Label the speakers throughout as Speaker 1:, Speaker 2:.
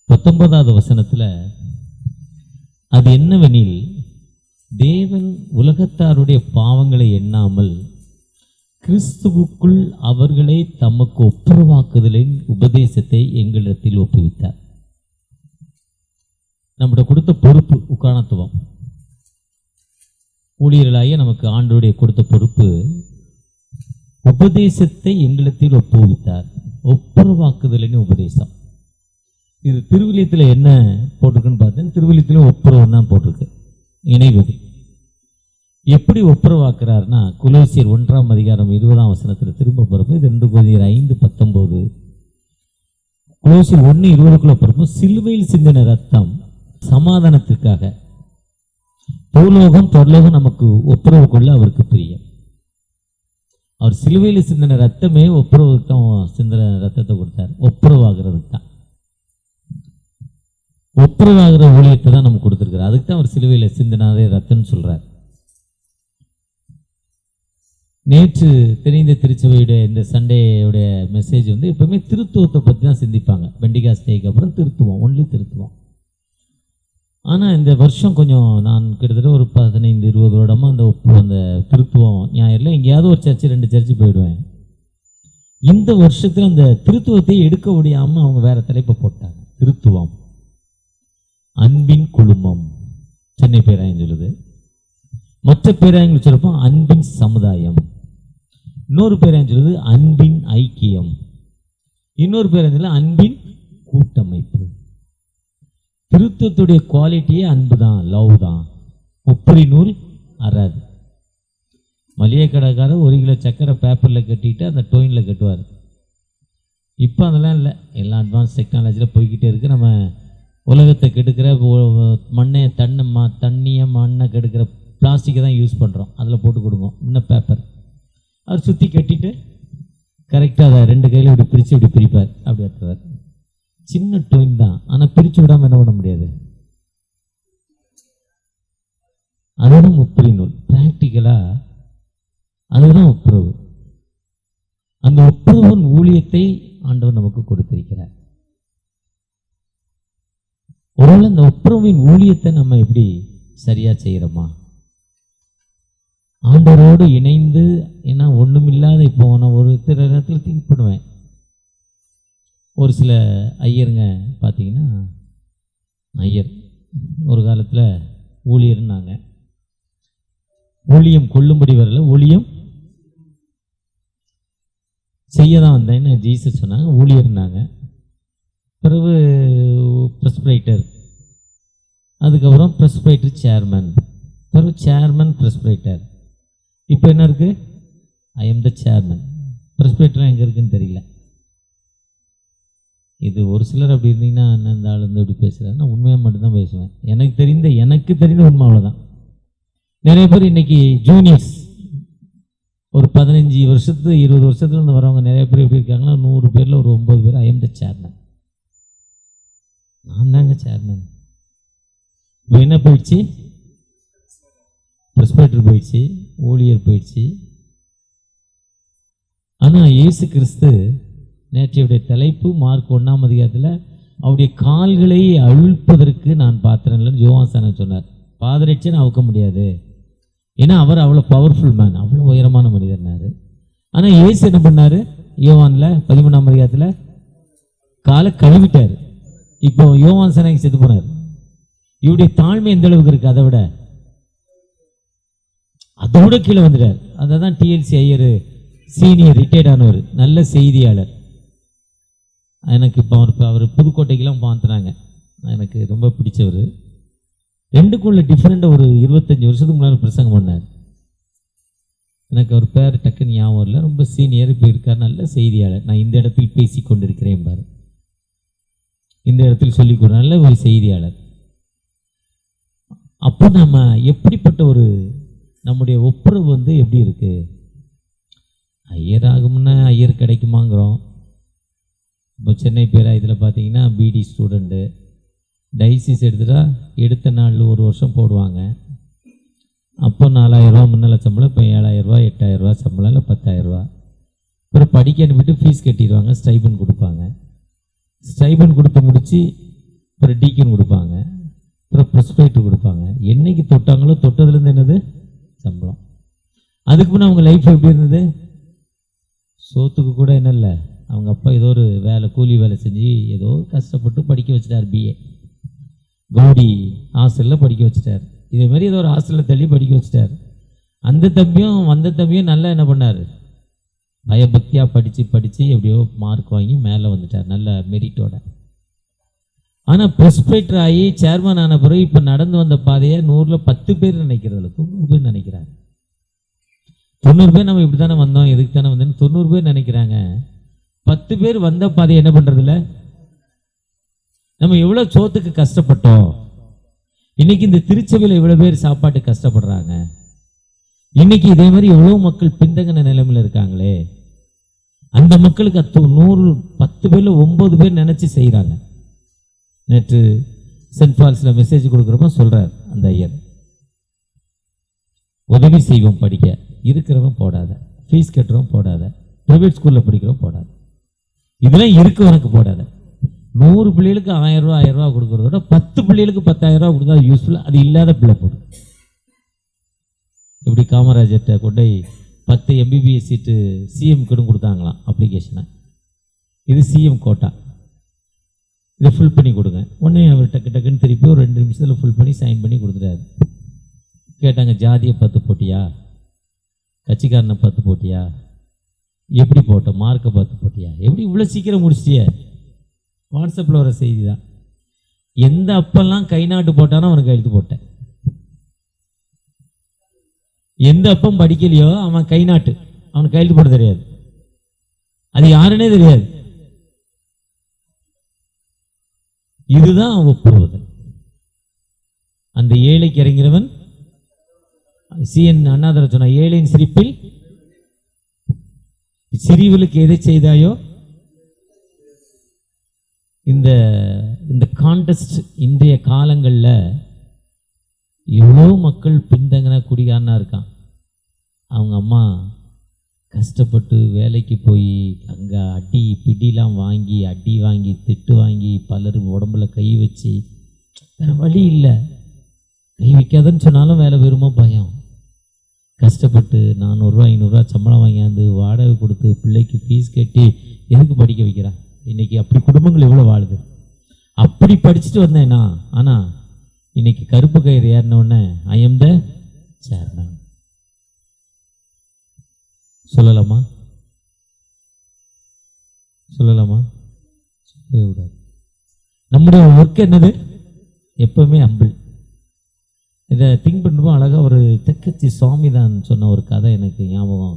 Speaker 1: 19வது வசனத்துல அது என்னவெனில், தேவன் உலகத்தாருடைய பாவங்களை எண்ணாமல் கிறிஸ்துவுக்குள் அவர்களை தமக்கு ஒப்புரவாக்குதலின் உபதேசத்தை எங்களிடத்தில் ஒப்புவித்தார். நம்முடைய கொடுத்த பொறுப்பு உக்காணத்துவம். ஊழியர்களாகிய நமக்கு ஆண்டவருடைய கொடுத்த பொறுப்பு, உபதேசத்தை எங்களிடத்தில் ஒப்புவித்தார். ஒப்புரவாக்குதலின் உபதேசம். இது திருவிலியத்தில் என்ன போட்டிருக்குன்னு பார்த்தேன். திருவிலியத்திலும் ஒப்புரவம் தான் போட்டிருக்கு, இணைவது. எப்படி ஒப்புரவாக்குறாருன்னா, கொலோசியர் 1ஆம் அதிகாரம் 20ஆம் வசனத்தில் திரும்ப பிறப்பு. இது 2 Corinthians 5:19. கொலோசியர் 1:20க்குள்ள பிறப்பு, சிலுவையில் சிந்தின ரத்தம் சமாதானத்திற்காக பூலோகம் பரலோகம் நமக்கு ஒப்புரவு கொள்ள அவருக்கு பிரியம். அவர் சிலுவையில் சிந்தின ரத்தமே ஒப்புரவுக்கு தான் சிந்தின ரத்தத்தை கொடுத்தார். ஒப்புரவாகிறதுக்கு தான், ஒப்புரவாகிற ஊழியத்தை தான் நமக்கு கொடுத்துருக்கிறார். அதுக்கு தான் அவர் சிலுவையில் சிந்தினாரே ரத்தம்னு சொல்றார். நேற்று தெரிந்த திருச்சபையுடைய இந்த சண்டேயுடைய மெசேஜ் எப்பவுமே திருத்துவத்தை பற்றி தான் சிந்திப்பாங்க. பெண்டிகாஸ்டேக்கு அப்புறம் திருத்துவம், ஒன்லி திருத்துவம். ஆனால் இந்த வருஷம் கொஞ்சம் நான் கிட்டத்தட்ட ஒரு 15-20 வருடமாக அந்த திருத்துவம் ஞாயிறில் எங்கேயாவது ஒரு சர்ச்சு 2 சர்ச்சு போயிடுவேன். இந்த வருஷத்தில் அந்த திருத்துவத்தை எடுக்க முடியாமல் அவங்க வேற தலைப்பை போட்டாங்க. திருத்துவம், அன்பின் குழுமம் சென்னை பேராயம் சொல்லுது. மற்ற பேராயங்கள் சொல்லுப்போம் அன்பின் சமுதாயம். இன்னொரு பேராயம் சொல்லுது அன்பின் ஐக்கியம். இன்னொரு பேராயம் சொல்லுது அன்பின் கூட்டமைப்பு. திருத்தத்துடைய குவாலிட்டியே அன்பு தான், லவ் தான். முப்பரி நூல் அறாது. மளிகை கடைக்காரர் 1 கிலோ சக்கரை பேப்பரில் கட்டிட்டு அந்த டோயினில் கட்டுவார். இப்போ அதெல்லாம் இல்லை, எல்லாம் அட்வான்ஸ் டெக்னாலஜியில் போய்கிட்டே இருக்குது. நம்ம உலகத்தை கெடுக்கிற மண்ணை தண்ணியை மண்ணை கெடுக்கிற பிளாஸ்டிக்கை தான் யூஸ் பண்ணுறோம். அதில் போட்டு கொடுங்க இன்னும் பேப்பர். அவர் சுற்றி கட்டிட்டு கரெக்டாக அதை 2 கையில் இப்படி பிரித்து இப்படி பிரிப்பார். அப்படி எடுத்துவார். சின்ன டோயின் தான், ஆனால் பிரித்து விடாமல் என்ன பண்ண முடியாது. அதுதான் முப்பரி நூல். ப்ராக்டிக்கலாக அதுதான் ஒப்புரவு. அந்த ஒப்புரவின் ஊழியத்தை ஆண்டவர் நமக்கு கொடுத்திருக்கிறார். ஒருவேளை அந்த ஒப்புரவின் ஊழியத்தை நம்ம எப்படி சரியா செய்கிறோமா? ஆண்டவரோடு இணைந்து, ஏன்னா ஒன்றுமில்லாத, இப்போ நான் ஒரு சில நேரத்தில் திங்க் பண்ணுவேன். ஒரு சில ஐயருங்க பார்த்தீங்கன்னா, ஐயர் ஒரு காலத்தில் ஊழியர்னாங்க. ஊழியம் கொள்ளும்படி வரல, ஊழியம் செய்ய தான் வந்தேன்னு ஜீசஸ் சொன்னாங்க. ஊழியர்னாங்க. பிறகு ப்ரெஸ்பிரைட்டர், அதுக்கப்புறம் ப்ரெஸ்பிரைட்டர் சேர்மன், பிறகு சேர்மன் ப்ரெஸ்பிரைட்டர். இப்போ என்ன இருக்குது? I am the chairman. ப்ரெஸ்பிரைட்டர்லாம் எங்கே இருக்குன்னு தெரியல. இது ஒரு சிலர் அப்படி இருந்தீங்கன்னா, இந்த ஆள் இப்படி பேசுகிறாரு. நான் உண்மையாக மட்டும்தான் பேசுவேன். எனக்கு தெரிந்த உண்மை அவ்வளோதான். நிறைய பேர் இன்னைக்கு ஜூனியர்ஸ், ஒரு 15 வருஷத்து 20 வருஷத்துலேருந்து வரவங்க நிறைய பேர் எப்படி இருக்காங்கன்னா, 100 பேரில் ஒரு 9 பேர் ஐ எம் த சேர்மன், நான் தாங்க சேர்மன். இப்போ என்ன போயிடுச்சு? ப்ரெஸ்பிரைட்டர் போயிடுச்சு, ஊழியர் போயிடுச்சு. ஆனால் இயேசு கிறிஸ்து நேற்றையுடைய தலைப்பு மார்க் 1ஆம் அதிகாரத்தில் அவருடைய கால்களை அழுப்பதற்கு நான் பாத்திரம் இல்லைன்னு யோவான் சொன்னார். பாதரட்சை அவுக்க முடியாது, ஏன்னா அவர் அவ்வளோ பவர்ஃபுல் மேன், அவ்வளோ உயரமான மனிதர்னாரு. ஆனால் இயேசு என்ன பண்ணார்? யோவானில் 13ஆம் அதிகாரத்தில் காலை கழுவிட்டார். இப்போ யோவான் சனாய்க்கு செத்து போனார். இவருடைய தாழ்மை எந்த அளவுக்கு இருக்கு? அதை விட கீழே வந்துட்டார். அதை தான் TLC ஐயர் சீனியர் ரிட்டையர்ட் ஆனவர், நல்ல செய்தியாளர். எனக்கு இப்போ அவர் புதுக்கோட்டைக்கெல்லாம் பார்த்துனாங்க. எனக்கு ரொம்ப பிடிச்சவர். 2க்குள்ள டிஃப்ரெண்டாக ஒரு 25 வருஷத்துக்கு முன்னாடி பிரசங்கம் பண்ணார். எனக்கு அவர் பேர் டக்குன்னு ஞாபகம் இல்லை. ரொம்ப சீனியர், இப்போ இருக்கார், நல்ல செய்தியாளர். நான் இந்த இடத்தில் பேசி கொண்டிருக்கிறேன் பாரு, இந்த இடத்தில் சொல்லிக் கொடுற நல்ல ஒரு செய்தியாளர். அப்போ நம்ம எப்படிப்பட்ட ஒரு நம்முடைய ஒப்புரவு எப்படி இருக்கு? ஐயர் ஆகும்னா ஐயர் கிடைக்குமாங்கிறோம். இப்போ சென்னை பேராயத்தில் பார்த்தீங்கன்னா பிடி ஸ்டூடெண்ட்டு டைசிஸ் எடுத்துட்டா எடுத்த நாள் 1 வருஷம் போடுவாங்க. அப்போ 4000 ரூபா முன்னால் சம்பளம், இப்போ 7000 ரூபா 8000 ரூபா சம்பளம், இல்லை 10,000 ரூபா. அப்புறம் படிக்க அனுப்பிட்டு ஃபீஸ் கட்டிடுவாங்க, ஸ்டைபன் கொடுப்பாங்க. ஸ்டைபன் கொடுத்து முடித்து அப்புறம் டீக்கன் கொடுப்பாங்க, அப்புறம் ப்ரெஸ்பைட்டர் கொடுப்பாங்க. என்னைக்கு தொட்டாங்களோ தொட்டதுலேருந்து என்னது சம்பளம். அதுக்கு முன்னே அவங்க லைஃப் எப்படி இருந்தது? சோத்துக்கு கூட என்ன இல்லை, அவங்க அப்பா ஏதோ ஒரு வேலை, கூலி வேலை செஞ்சு ஏதோ கஷ்டப்பட்டு படிக்க வச்சுட்டார். பிஏ கவுடி ஹாஸ்டலில் படிக்க வச்சுட்டார். இதே மாதிரி ஏதோ ஒரு ஹாஸ்டலில் தள்ளி படிக்க வச்சுட்டார். அந்த தம்பியும் நல்லா என்ன பண்ணார், பயபக்தியாக படித்து எப்படியோ மார்க் வாங்கி மேலே வந்துட்டார், நல்ல மெரிட்டோட. ஆனால் ப்ரெஸ்பைட்டர் ஆகி சேர்மன் ஆன பிறகு இப்போ நடந்து வந்த பாதையை 100ல் 10 பேர் நினைக்கிறதில்ல, 90 பேர் நினைக்கிறாங்க. 90 பேர் நம்ம இப்படி தானே வந்தோம், எதுக்கு தானே வந்தோம், 90 பேர் நினைக்கிறாங்க. 10 பேர் வந்த பாதையை என்ன பண்ணுறதில்ல. நம்ம எவ்வளோ சோத்துக்கு கஷ்டப்பட்டோம், இன்னைக்கு இந்த திருச்சபையில் இவ்வளோ பேர் சாப்பாட்டு கஷ்டப்படுறாங்க. இன்னைக்கு இதே மாதிரி எவ்வளோ மக்கள் பின்தங்கின நிலைமையில் இருக்காங்களே, அந்த மக்களுக்கு 10 பேர்ல 9 பேர் நினைச்சு செய்கிறாங்க. நேற்று சென்ட் ஃபால்ஸில் மெசேஜ் கொடுக்குறப்ப சொல்றார் அந்த ஐயர், உதவி செய்வோம், படிக்க இருக்கிறவன் போடாத, ஃபீஸ் கட்டுறவன் போடாத, ப்ரைவேட் ஸ்கூலில் படிக்கிறவன் போடாத, இதெல்லாம் இருக்கவனுக்கு போடாத. 100 பிள்ளைகளுக்கு 1000 ரூபா 1000 ரூபா கொடுக்குறதோட 10 பிள்ளைகளுக்கு 10,000 ரூபா கொடுத்தா யூஸ்ஃபுல். அது இல்லாத பிள்ளை போடும். இப்படி காமராஜர்கிட்ட கொண்டு 10 MBBS சீட்டு சிஎம் கிட்ட கொடுத்தாங்களாம் அப்ளிகேஷனை. இது சிஎம் கோட்டா, இதை ஃபுல் பண்ணி கொடுங்க. உடனே அவர் டக்குன்னு திருப்பி ஒரு 2 நிமிஷத்தில் ஃபுல் பண்ணி சைன் பண்ணி கொடுத்துட்டாரு. கேட்டாங்க, ஜாதியை 10 போட்டியா, கட்சிக்காரனை 10 போட்டியா, எப்படி போட்ட, மார்க்கை 10 போட்டியா, எப்படி இவ்வளோ சீக்கிரம் முடிச்சிட்டிய? வாட்ஸ்அப்பில் வர செய்தி தான். எந்த அப்பெல்லாம் கை நாட்டு போட்டானோ அவனுக்கு எழுத்து போட்டேன். எந்த அப்பம் படிக்கலையோ அவன் கை நாட்டு, அவனுக்கு கையெழுத்து போட தெரியாது, அது யாருன்னே தெரியாது. இதுதான் ஒப்புறுதல். அந்த ஏழைக்கு இறங்கிறவன் சிஎன் அண்ணாதுரை சொன்ன, ஏழையின் சிரிப்பில் சிறியவளுக்கு எதை செய்தாயோ. இந்த கான்டெஸ்ட் இன்றைய காலங்களில் எவ்வளோ மக்கள் பின்தங்கின குடிகாரனா இருக்கான். அவங்க அம்மா கஷ்டப்பட்டு வேலைக்கு போய் அங்கே அடி பிடிலாம் வாங்கி, அடி வாங்கி, திட்டு வாங்கி, பலர் உடம்புல கை வச்சு, வேறு வழி இல்லை, கை வைக்காதன்னு சொன்னாலும் வேலை வருமோ பயம். கஷ்டப்பட்டு 400 ரூபா 500 ரூபா சம்பளம் வாங்கியாந்து வாடகை கொடுத்து பிள்ளைக்கு ஃபீஸ் கட்டி எதுக்கு படிக்க வைக்கிறான்? இன்றைக்கி அப்படி குடும்பங்கள் எவ்வளோ வாழுது. அப்படி படிச்சுட்டு வந்தேன்னா, ஆனால் இன்னைக்கு கருப்பு கயிறு ஏறினோடனே ஐ எம் த சேர்மன் சொல்லலாமா? சொல்லவே கூடாது. நம்முடைய ஒர்க் என்னது? எப்பவுமே அம்பிள். இதை திங்க் பண்ணும்போது அழகாக ஒரு தெக்கச்சி சுவாமிதான் சொன்ன ஒரு கதை எனக்கு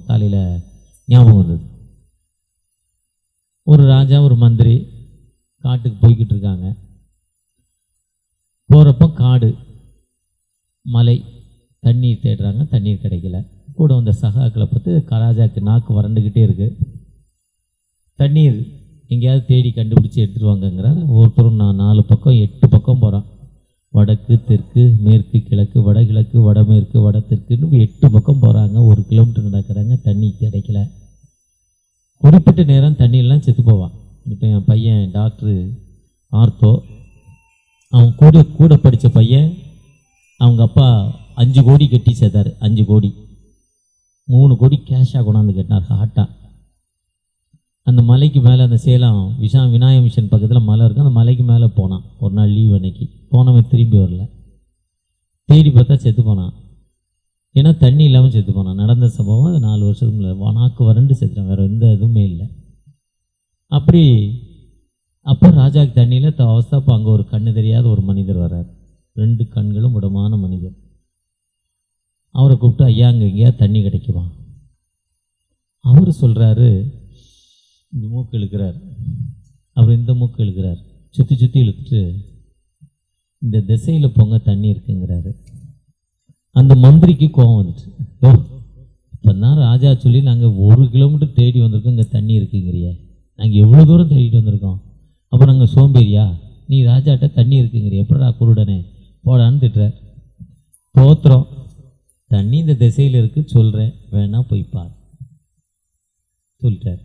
Speaker 1: காலையில் ஞாபகம் வந்தது. ஒரு ராஜா ஒரு மந்திரி காட்டுக்கு போய்கிட்டு இருக்காங்க. போகிறப்போ காடு, மலை, தண்ணீர் தேடுறாங்க, தண்ணீர் கிடைக்கல. கூட வந்த சகாக்களை பார்த்து ராஜாவுக்கு நாக்கு வறண்டுக்கிட்டே இருக்கு. தண்ணீர் எங்கேயாவது தேடி கண்டுபிடிச்சி எடுத்துகிட்டு வாங்கங்கிறார். ஒவ்வொருத்தரும் 4 பக்கம் 8 பக்கம் போகிறான். வடக்கு, தெற்கு, மேற்கு, கிழக்கு, வடகிழக்கு, வடமேற்கு, வடதெற்குன்னு 8 பக்கம் போகிறாங்க. 1 கிலோமீட்டர் நடக்கிறாங்க, தண்ணி கிடைக்கல. குறிப்பிட்ட நேரம் தண்ணியெல்லாம் செத்து போவான். இப்போ என் பையன் டாக்டரு ஆர்த்தோ, அவன் கூட படித்த பையன், அவங்க அப்பா 5 கோடி கட்டி சேர்த்தார். 5 கோடி 3 கோடி கேஷாக கொண்டாந்து கட்டினார் ஹாட்டாக. அந்த மலைக்கு மேலே, அந்த சேலம் விநாயக மிஷன் பக்கத்தில் மலை இருக்குது, அந்த மலைக்கு மேலே போனான். ஒரு நாள் லீவ் அன்னைக்கு போனவன் திரும்பி வரல. தேடி பார்த்தா செத்து போனான். ஏன்னா தண்ணி இல்லாமல் செத்து போனான். நடந்த சம்பவம் அது 4 வருஷத்துக்கு நாக்கு வறண்டு செத்துட்டான், வேறு எந்த இதுவுமே இல்லை. அப்போ ராஜாவுக்கு தண்ணியில் அவஸ்தை. அப்போ அங்கே ஒரு கண்ணு தெரியாத ஒரு மனிதர் வர்றார். 2 கண்களும் உடமான மனிதர். அவரை கூப்பிட்டு, ஐயா அங்கே எங்கேயா தண்ணி கிடைக்குமா? அவர் சொல்கிறாரு, இந்த மூக்கு இழுக்கிறார். அவர் இந்த மூக்கு இழுக்கிறார், சுற்றி சுற்றி இழுத்துட்டு இந்த திசையில் போங்க தண்ணி இருக்குங்கிறாரு. அந்த மந்திரிக்கு கோபம் வந்துட்டு, இப்போ தான் ராஜா சொல்லி நாங்கள் 1 கிலோமீட்டர் தேடி வந்திருக்கோம், இங்கே தண்ணி இருக்குங்கிறிய, நாங்கள் எவ்வளோ தூரம் தேடிட்டு வந்திருக்கோம், அப்போ நாங்கள் சோம்பேறியா? நீ ராஜாட்ட தண்ணி இருக்குங்கிறிய, எப்படா குருடனே போடான்னு திட்டுறார். தோத்திரம், தண்ணி இந்த திசையில் இருக்குது சொல்கிறேன், வேணா போய் பார் சொல்லிட்டார்.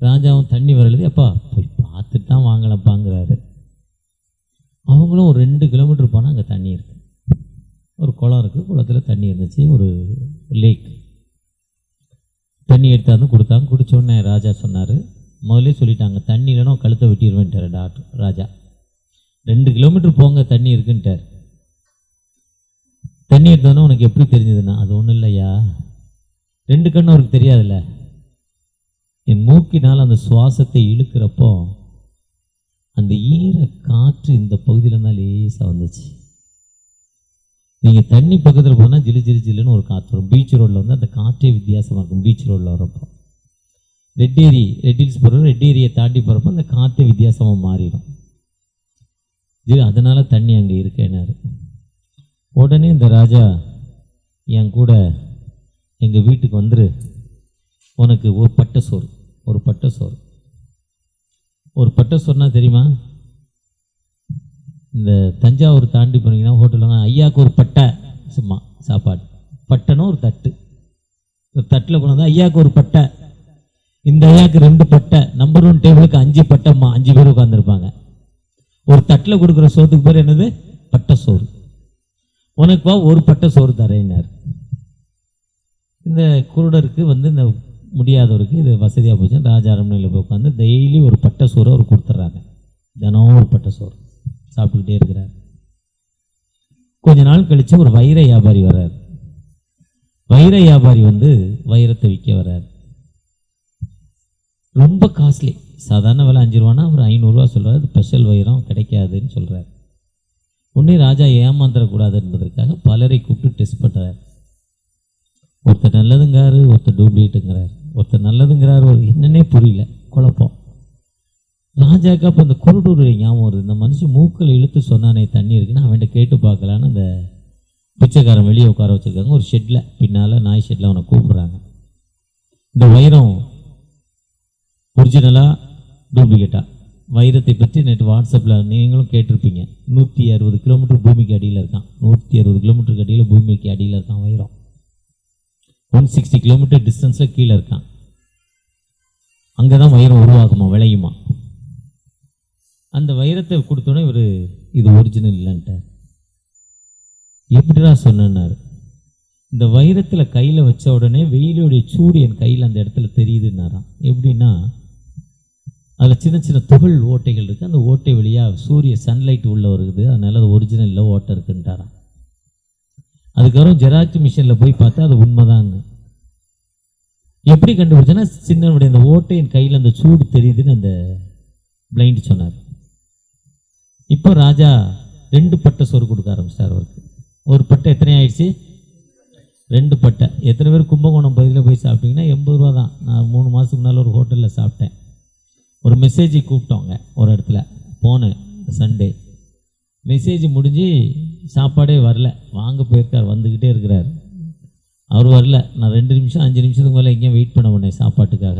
Speaker 1: ராஜாவும் தண்ணி வரலுது, அப்பா போய் பார்த்துட்டு தான் வாங்கலப்பாங்கிறாரு. அவங்களும் ஒரு 2 கிலோமீட்டர் போனால் அங்கே தண்ணி இருக்குது, ஒரு குளம் இருக்குது, குளத்தில் தண்ணி இருந்துச்சு, ஒரு லேக். தண்ணி எடுத்தாந்து கொடுத்தாங்க. குடித்தோடனே ராஜா சொன்னார், முதல்ல சொல்லிட்டாங்க தண்ணி இல்லைன்னா கழுத்தை வெட்டிடுவேன்ட்டார் டாக்டர் ராஜா. 2 கிலோமீட்டர் போங்க தண்ணி இருக்குன்ட்டார். தண்ணி எடுத்தோன்னா உனக்கு எப்படி தெரிஞ்சதுன்னா, அது ஒன்றும் இல்லையா, 2 கண்ணு அவருக்கு தெரியாதுல்ல, என் மூக்கினால் அந்த சுவாசத்தை இழுக்கிறப்போ அந்த ஈர காற்று இந்த பகுதியில் தான் லேசாக வந்துச்சு. நீங்கள் தண்ணி பக்கத்தில் போனால் ஜிலு ஜிலு ஜில்லுன்னு ஒரு காற்று வரும். பீச் ரோடில் வந்து அந்த காற்றே வித்தியாசமாக இருக்கும். பீச் ரோடில் வரப்போ ரெட் ஹில்ஸ் போகிறப்போ ரெட் ஏரியை தாண்டி போகிறப்போ அந்த காற்றே வித்தியாசமாக மாறிடும். அதனால் தண்ணி அங்கே இருக்கேனாரு. உடனே இந்த ராஜா, என் கூட எங்கள் வீட்டுக்கு வந்துரு, உனக்கு ஒரு பட்டை சோறு சொன்னா தெரியுமா, இந்த தஞ்சாவூர் தாண்டி போனீங்கன்னா ஹோட்டலுங்க ஐயாவுக்கு ஒரு பட்டை, சும்மா சாப்பாடு, பட்டைன்னு ஒரு தட்டில் கொண்டு வந்து ஐயாவுக்கு ஒரு பட்டை, இந்த ஐயாவுக்கு 2 பட்டை, நம்பர் 1 டேபிளுக்கு 5 பட்டைம்மா, 5 பேர் உட்காந்துருப்பாங்க. ஒரு தட்டில் கொடுக்குற சோத்துக்கு பேர் என்னது, பட்டை சோறு. உனக்குவா ஒரு பட்டை சோறு தரேன்னார். இந்த குருடருக்கு வந்து இந்த முடியாதவருக்கு இது வசதியாக போச்சு. ராஜா அரண்மனையில் போய் உட்காந்து டெய்லி ஒரு பட்டை சோறு அவர் கொடுத்துட்றாங்க. தினம் ஒரு பட்டை சோறு சாப்பிட்டுக்கிட்டே இருக்கிறார். கொஞ்ச நாள் கழித்து ஒரு வைர வியாபாரி வர்றார். வைர வியாபாரி வந்து வைரத்தை விற்க வர்றார். ரொம்ப காஸ்ட்லி, சாதாரண விலை 5 ரூபானா அவர் 500 ரூபா சொல்கிறார். ஸ்பெஷல் வைரம் கிடைக்காதுன்னு சொல்கிறார். உடனே ராஜா ஏமாந்துடக்கூடாது என்பதற்காக பலரை கூப்பிட்டு டெஸ்ட் பண்ணுறார். ஒருத்தர் நல்லதுங்கிறாரு, ஒருத்தர் டூப்ளிகேட்டுங்கிறார், ஒருத்தர் நல்லதுங்கிறாரு, ஒரு என்னன்னே புரியல, குழப்பம். ராஜாக்கு அப்போ அந்த குருடூர் ஞாபகம் வருது. இந்த மனுஷன் மூக்கில் இழுத்து சொன்னானே தண்ணி இருக்குன்னு அவன்கிட்ட கேட்டு பார்க்கலான்னு அந்த பிச்சைக்காரன் வெளியே உட்கார வச்சுருக்காங்க. ஒரு ஷெட்டில் பின்னால் நாய் ஷெட்டில் அவனை கூப்பிட்றாங்க. இந்த வைரம் ஒரிஜினலாக டூப்ளிகேட்டா? வைரத்தை பற்றி நேற்று வாட்ஸ்அப்பில் நீங்களும் கேட்டிருப்பீங்க. 160 கிலோமீட்டர் பூமிக்கு அடியில் இருக்கான். 160 கிலோமீட்டருக்கு அடியில் பூமிக்கு அடியில் இருக்கான் வைரம். 160 கிலோமீட்டர் டிஸ்டன்ஸில் கீழே இருக்கான். அங்கே தான் வைரம் உருவாகுமா, விளையுமா. அந்த வைரத்தை கொடுத்தோன்னே இவர் இது ஒரிஜினல் இல்லைன்ட்டார். எப்படிடா சொன்னார், இந்த வைரத்தில் கையில் வச்ச உடனே வெயிலுடைய சூடு என் கையில் அந்த இடத்துல தெரியுதுன்னாராம். எப்படின்னா அதில் சின்ன சின்ன துகள் ஓட்டைகள் இருக்குது. அந்த ஓட்டை வழியாக சூரிய சன்லைட் உள்ளே வருது, அதனால் அது ஒரிஜினலில் ஓட்டை இருக்குன்ட்டாராம். அதுக்கப்புறம் ஜெராக்ஸ் மிஷினில் போய் பார்த்தா அது உண்மைதான்னு. எப்படி கண்டுபிடிச்சேன்னா சின்னனுடைய அந்த ஓட்டையின் கையில் அந்த சூடு தெரியுதுன்னு அந்த பிளைண்ட் சொன்னார். இப்போ ராஜா 2 பட்டை சோறு கொடுக்க ஆரம்பிச்சிட்டார் அவருக்கு. ஒரு பட்டை எத்தனை ஆயிடுச்சு, 2 பட்டை. எத்தனை பேர் கும்பகோணம் பகுதியில் போய் சாப்பிட்டீங்கன்னா 80 ரூபா தான். நான் 3 மாதத்துக்கு முன்னால் ஒரு ஹோட்டலில் சாப்பிட்டேன். ஒரு மெசேஜ் கூப்பிட்டோங்க ஒரு இடத்துல, போனேன் சண்டே. மெசேஜ் முடிஞ்சு சாப்பாடே வரல, வாங்க போயிருக்கார், வந்துக்கிட்டே இருக்கிறார். அவர் வரல. நான் 2 நிமிஷம் 5 நிமிஷத்துக்கு மேலே எங்கேயும் வெயிட் பண்ண பண்ணேன் சாப்பாட்டுக்காக.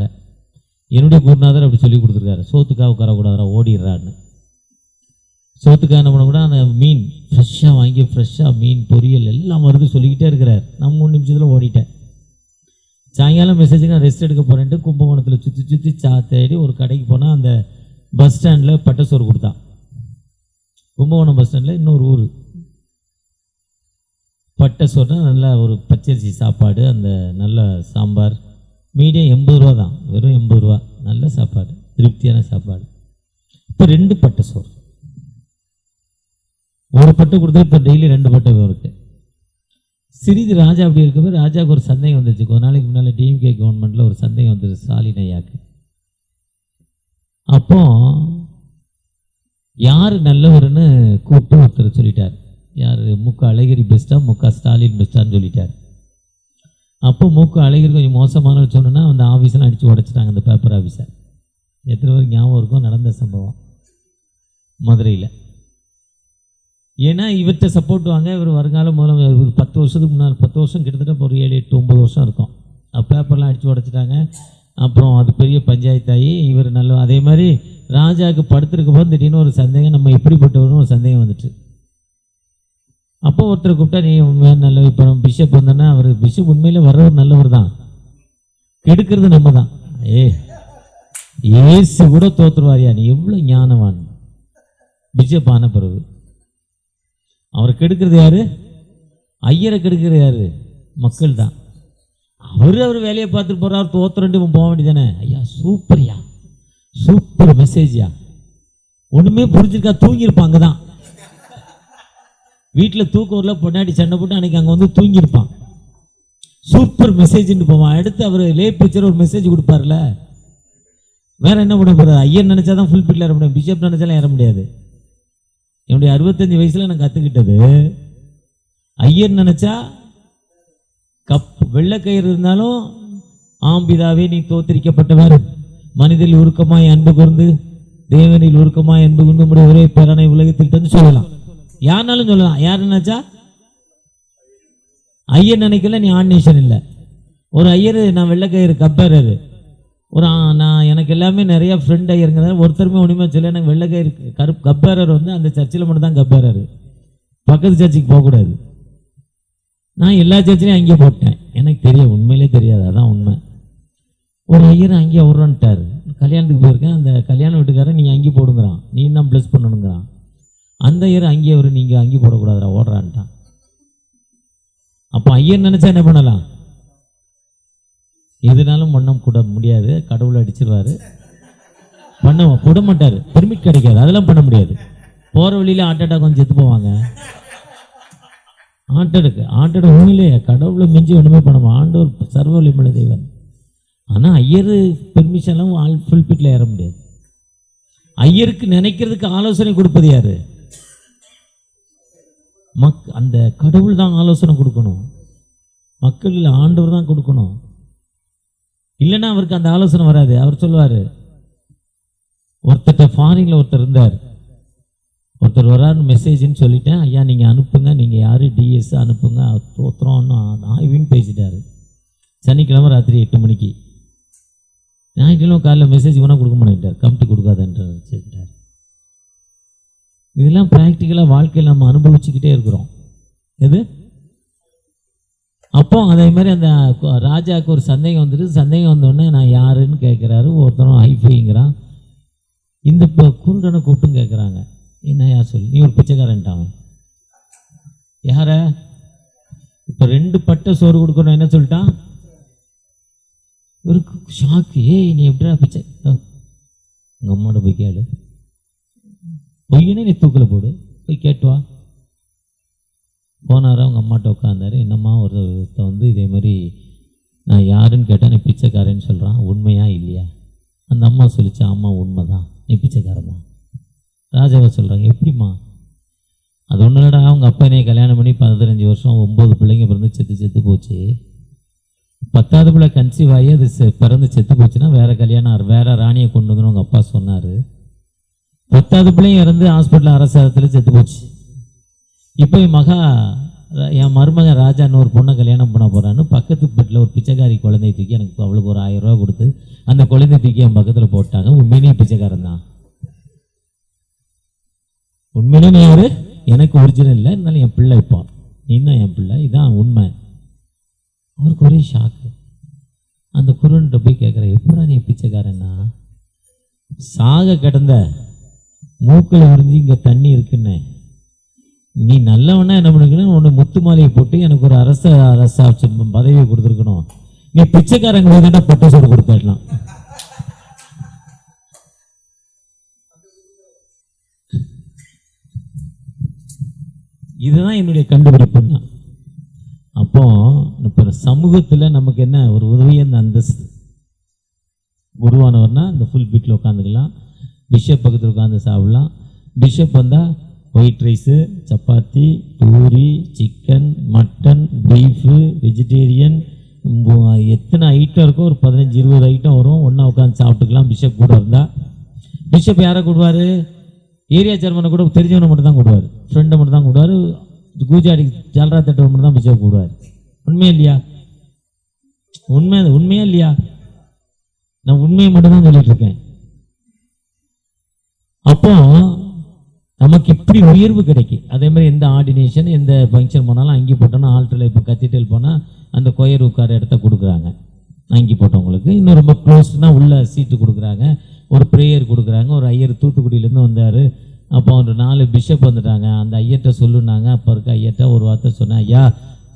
Speaker 1: என்னுடைய குருநாதர் அப்படி சொல்லி கொடுத்துருக்காரு, சோத்துக்காக உட்காரக்கூடாதுரா, ஓடிடுறான்னு. சோத்துக்காக என்ன பண்ணக்கூடாது, அந்த மீன் ஃப்ரெஷ்ஷாக வாங்கி ஃப்ரெஷ்ஷாக மீன் பொரியல் எல்லாம் வருது சொல்லிக்கிட்டே இருக்கிறார். நான் 3 நிமிஷத்தில் ஓடிட்டேன். சாயங்காலம் மெசேஜுக்கு நான் ரெஸ்ட் எடுக்க போகிறேன்ட்டு கும்பகோணத்தில் சுற்றி தேடி ஒரு கடைக்கு போனால் அந்த பஸ் ஸ்டாண்டில் பட்டை சோறு கொடுத்தான். கும்பகோணம் பஸ் ஸ்டாண்டில் இன்னொரு ஊர். பட்டை சோறுனா நல்லா ஒரு பச்சரிசி சாப்பாடு, அந்த நல்ல சாம்பார், மீடியம் 80 ரூபா தான், வெறும் 80 ரூபா, நல்ல சாப்பாடு, திருப்தியான சாப்பாடு. இப்போ 2 பட்டை சோறு, ஒரு பட்டை கொடுத்தா இப்போ டெய்லி 2 பட்டை இருக்கு. சிறிது ராஜா அப்படி இருக்கப்போ ராஜாவுக்கு ஒரு சந்தேகம் வந்துருச்சு. கொஞ்ச நாளைக்கு முன்னால் டிஎம்கே கவர்மெண்ட்டில் ஒரு சந்தேகம் வந்துருச்சு ஸ்டாலின் ஐயாக்கு. அப்போ யார் நல்லவர்னு கூப்பிட்டு ஒருத்தர் சொல்லிட்டார். யார், முக அழகிரி பெஸ்ட்டா முக ஸ்டாலின் பெஸ்ட்டான்னு சொல்லிட்டார். அப்போ முக அழகிரி கொஞ்சம் மோசமானு சொன்னோன்னா அந்த ஆஃபீஸெல்லாம் அடித்து உடைச்சிட்டாங்க, அந்த பேப்பர் ஆஃபீஸை. எத்தனை பேருக்கு ஞாபகம் இருக்கும் நடந்த சம்பவம் மதுரையில். ஏன்னா இவர்கிட்ட சப்போர்ட் வாங்க, இவர் வருங்காலம் மூலம் 10 வருஷத்துக்கு முன்னால், 10 வருஷம் கிட்டத்தட்ட ஒரு 7, 8, 9 வருஷம் இருக்கும். பேப்பர்லாம் அடித்து உடைச்சிட்டாங்க. அப்புறம் அது பெரிய பஞ்சாயத்தாகி இவர் நல்ல. அதே மாதிரி ராஜாவுக்கு படுத்திருக்கும் போது திடீர்னு ஒரு சந்தேகம், நம்ம எப்படிப்பட்டவரும் ஒரு சந்தேகம் வந்துட்டு. அப்போ ஒருத்தரை கூப்பிட்டா, நீ உண்மையாக நல்ல, இப்போ பிஷப் வந்தோன்னா அவர் பிஷப் உண்மையிலே வர்றவர் நல்லவர் தான், கெடுக்கிறது நம்ம தான். ஏசு கூட தோற்றுருவாரியா, நீ எவ்வளோ ஞானவான் பிஷப் ஆன பிறகு. அவரை கெடுக்கிறது யாரு? ஐயரை கெடுக்கிறது யாரு? மக்கள் தான். அவர் வேலையை பார்த்துட்டு போறாரு, தோத்துறண்டு போக வேண்டியதானே. ஐயா சூப்பர்யா, சூப்பர் மெசேஜ்யா. ஒண்ணுமே புரிஞ்சிருக்கா, தூங்கியிருப்பாங்க தான். வீட்டில் தூக்கம்ல பொன்னாடி சண்டை போட்டு அன்னைக்கு அங்கே வந்து தூங்கியிருப்பான். சூப்பர் மெசேஜ்னு போவான். அடுத்து அவர் லே பிக்சர் ஒரு மெசேஜ் கொடுப்பார்ல, வேற என்ன பண்ண போறாரு? ஐயர் நினைச்சாதான் ஃபுல் பிட்ல ஏற முடியும், பிஷப் நினைச்சாலும் ஏற முடியாது. என்னுடைய 65 வயசுல நான் கத்துக்கிட்டது, ஐயர் நினைச்சா வெள்ளக்கயிறு இருந்தாலும் ஆம்பிதாவே நீ தோத்திரிக்கப்பட்டவர், மனிதனில் உருக்கமாய் அன்பு கூர்ந்து தேவனில் உருக்கமாய் அன்பு கூர்ந்து ஒரே பேரனை உலகத்தில் தந்து சொல்லலாம். யாருனாலும் சொல்லலாம். யார் நினைச்சா? ஐயர் நினைக்கல, நீ ஆன்நேஷன் இல்லை. ஒரு ஐயர், நான் வெள்ளக்கயிறு கப்பேரரு, நான் எனக்கு எல்லாமே நிறைய ஃப்ரெண்ட் ஐயருங்கிற ஒருத்தருமே ஒன்றுமே சொல்ல. எனக்கு வெள்ளக்கயிறு கப்பேரர் வந்து அந்த சர்ச்சில் மட்டும் தான் கப்பேரரு, பக்கத்து சர்ச்சுக்கு போகக்கூடாது. நான் எல்லா சர்ச்சிலையும் அங்கேயே போட்டேன். எனக்கு தெரியும், உண்மையிலே தெரியாது, அதான் உண்மை. ஒரு ஐயர் அங்கேயே விட்றான்ட்டார். கல்யாணத்துக்கு போயிருக்கேன், அந்த கல்யாண வீட்டுக்காரன் நீங்கள் அங்கேயே போடுங்கிறான், நீ தான் ப்ளஸ் பண்ணணுங்கிறான். அந்த ஐயர் அங்கேயே வரும், நீங்கள் அங்கேயே போடக்கூடாதுரா ஓடுறான்ட்டான். அப்போ ஐயர் நினைச்சா என்ன பண்ணலாம்? எதுனாலும் பண்ண கூட முடியாது, கடவுளை அடிச்சிருவாரு. பண்ண விட மாட்டாரு, பெர்மிட் கிடைக்காது, அதெல்லாம் பண்ண முடியாது. போகிற வழியில ஹார்ட் அட்டாக் கொஞ்சம் செத்து போவாங்க. ஹார்ட் அட்டாக் உண்மையிலே கடவுளை மிஞ்சி ஒன்றுமே பண்ண ஆண்டவர் சர்வ வலிமையுள்ள தெய்வன். ஆனால் ஐயர் பெர்மிஷன்லாம் ஃபுல் பிட்ல ஏற முடியாது. ஐயருக்கு நினைக்கிறதுக்கு ஆலோசனை கொடுப்பது யாரு? அந்த கடவுள் தான் ஆலோசனை கொடுக்கணும், மக்கள் இல்லை, ஆண்டவர் தான் கொடுக்கணும். இல்லைன்னா அவருக்கு அந்த ஆலோசனை வராது. அவர் சொல்லுவார், ஒருத்தர் ஃபாரின்ல ஒருத்தர் இருந்தார், ஒருத்தர் வராரு மெசேஜ்ன்னு சொல்லிட்டேன், ஐயா நீங்கள் அனுப்புங்க, நீங்கள் யார் டிஎஸ் அனுப்புங்க, தோத்துறோன்னு ஆய்வின்னு பேசிட்டாரு. சனிக்கிழமை ராத்திரி 8 மணிக்கு. ஞாயிற்றுக்கிழமை காலையில் மெசேஜ் வேணால் கொடுக்க மாட்டேன்ட்டார், கமிட்டி கொடுக்காதுன்றார். இதெல்லாம் ப்ராக்டிக்கலாக வாழ்க்கையில் நம்ம அனுபவிச்சுக்கிட்டே இருக்கிறோம். எது அப்போ அதே மாதிரி அந்த ராஜாவுக்கு ஒரு சந்தேகம் வந்துடுது. சந்தேகம் வந்தோடனே நான் யாருன்னு கேட்குறாரு. ஒருத்தரும் ஹைஃபைங்கிறான். இந்த குருடனை கூப்பிட்டு கேட்குறாங்க, என்ன யார் சொல்லு, நீ ஒரு பிச்சைக்காரன்ட்டான். யார? இப்போ 2 பட்டை சோறு கொடுக்கணும், என்ன சொல்லிட்டான்? ஒரு ஷாக்கு. நீ எப்படிடா பிச்சை? உங்கள் அம்மாவோட போய் கேளு, பொய்யனே நீ தூக்கில் போடு, போய் கேட்டுவா. போனாரா, அவங்க அம்மாட்ட உட்காந்தாரு. என்னம்மா ஒருத்த வந்து இதே மாதிரி நான் யாருன்னு கேட்டால் நீ பிச்சைக்காரன்னு சொல்கிறான், உண்மையா இல்லையா? அந்த அம்மா சொல்லிச்சு, அம்மா உண்மை தான், நீ பிச்சைக்காரன் தான். ராஜாவை சொல்கிறாங்க, எப்படிம்மா? அது ஒன்றும் இல்லடா, அவங்க அப்பா என்னைய கல்யாணம் பண்ணி 15 வருஷம் 9 பிள்ளைங்க பிறந்து செத்து போச்சு. 10வது பிள்ளை கன்சீவ் ஆகி அது பிறந்து செத்து போச்சுன்னா வேற கல்யாணம், வேற ராணியை கொண்டு வந்து அவங்க அப்பா சொன்னார். 10வது பிள்ளையும் இறந்து ஹாஸ்பிட்டல் அரசாங்கத்தில் செத்து போச்சு. இப்போ என் மருமகன் ராஜா இன்னொரு பொண்ணை கல்யாணம் பண்ண போகிறான்னு பக்கத்து வீட்டில் ஒரு பிச்சைக்காரி குழந்தை தூக்கி, எனக்கு அவளுக்கு ஒரு 1000 ரூபா கொடுத்து அந்த குழந்தை தூக்கி என் பக்கத்தில் போட்டாங்க. உண்மையிலேயே பிச்சைக்காரன் தான். உண்மையிலே நீ யாரு? எனக்கு ஒரிஜினல் இல்லை, இருந்தாலும் என் பிள்ளை இப்போ நீ தான் என் பிள்ளை, இதுதான் உண்மை. அவருக்கு ஒரே ஷாக்கு. அந்த குருன்ட்ட போய் கேட்குற, எப்படா நீ பிச்சைக்காரன்னா? சாக கிடந்த மூக்கில் உறிஞ்சி இங்கே தண்ணி இருக்குன்னு, நீ நல்லவனா என்ன பண்ணிக்கணும், உன்னை முத்து மாலையை போட்டு எனக்கு ஒரு அரச பதவியை கொடுத்துருக்கணும். நீ பிச்சைக்காரங்க போய் பட்ட சோறு கொடுத்துடலாம். இதுதான் என்னுடைய கண்டுபிடிப்புன்னா. அப்போ இப்போ சமூகத்தில் நமக்கு என்ன ஒரு உதவி, அந்த அந்தஸ்து குருவானவர்னா இந்த ஃபுல் பீட்டில் உட்காந்துக்கலாம், பிஷப் பக்கத்தில் உட்காந்து சாப்பிடலாம். பிஷப் வந்தால் white rice, chapati, puri, chicken, mutton, beef, vegetarian, எத்தனை ஐட்டம் இருக்கோ ஒரு 15-20 ஐட்டம் வரும். ஒன்றா உட்காந்து சாப்பிட்டுக்கலாம் பிஷப் கூட இருந்தால். பிஷப் யாரை கூடுவார்? ஏரியா சேர்மனை கூட தெரிஞ்சவனை மட்டும் தான் கூடுவார், ஃப்ரெண்டை மட்டும் தான் கூடுவார். கூஜாடி ஜல்ரா தட்டவர் மட்டும் தான் பிஷப் கூடுவார். உண்மையா இல்லையா? உண்மையா இல்லையா? நான் உண்மையை மட்டும் தான் சொல்லிட்டு இருக்கேன். அப்போ நமக்கு இப்படி உயர்வு கிடைக்கும். அதே மாதிரி எந்த ஆர்டினேஷன் எந்த ஃபங்க்ஷன் போனாலும் அங்கி போட்டோன்னா, ஆல்டரில் இப்போ கத்தீட்ரல் போனால் அந்த கொயர் உட்கார இடத்த கொடுக்குறாங்க அங்கி போட்டவங்களுக்கு. இன்னும் ரொம்ப க்ளோஸ்னா உள்ள சீட்டு கொடுக்குறாங்க, ஒரு ப்ரேயர் கொடுக்குறாங்க. ஒரு ஐயர் தூத்துக்குடியிலேருந்து வந்தார், அப்போ ஒரு 4 பிஷப் வந்துட்டாங்க. அந்த ஐயர்கிட்ட சொல்லுனாங்க. அப்போ இருக்க ஐயர்கிட்ட ஒரு வார்த்தை சொன்னேன், ஐயா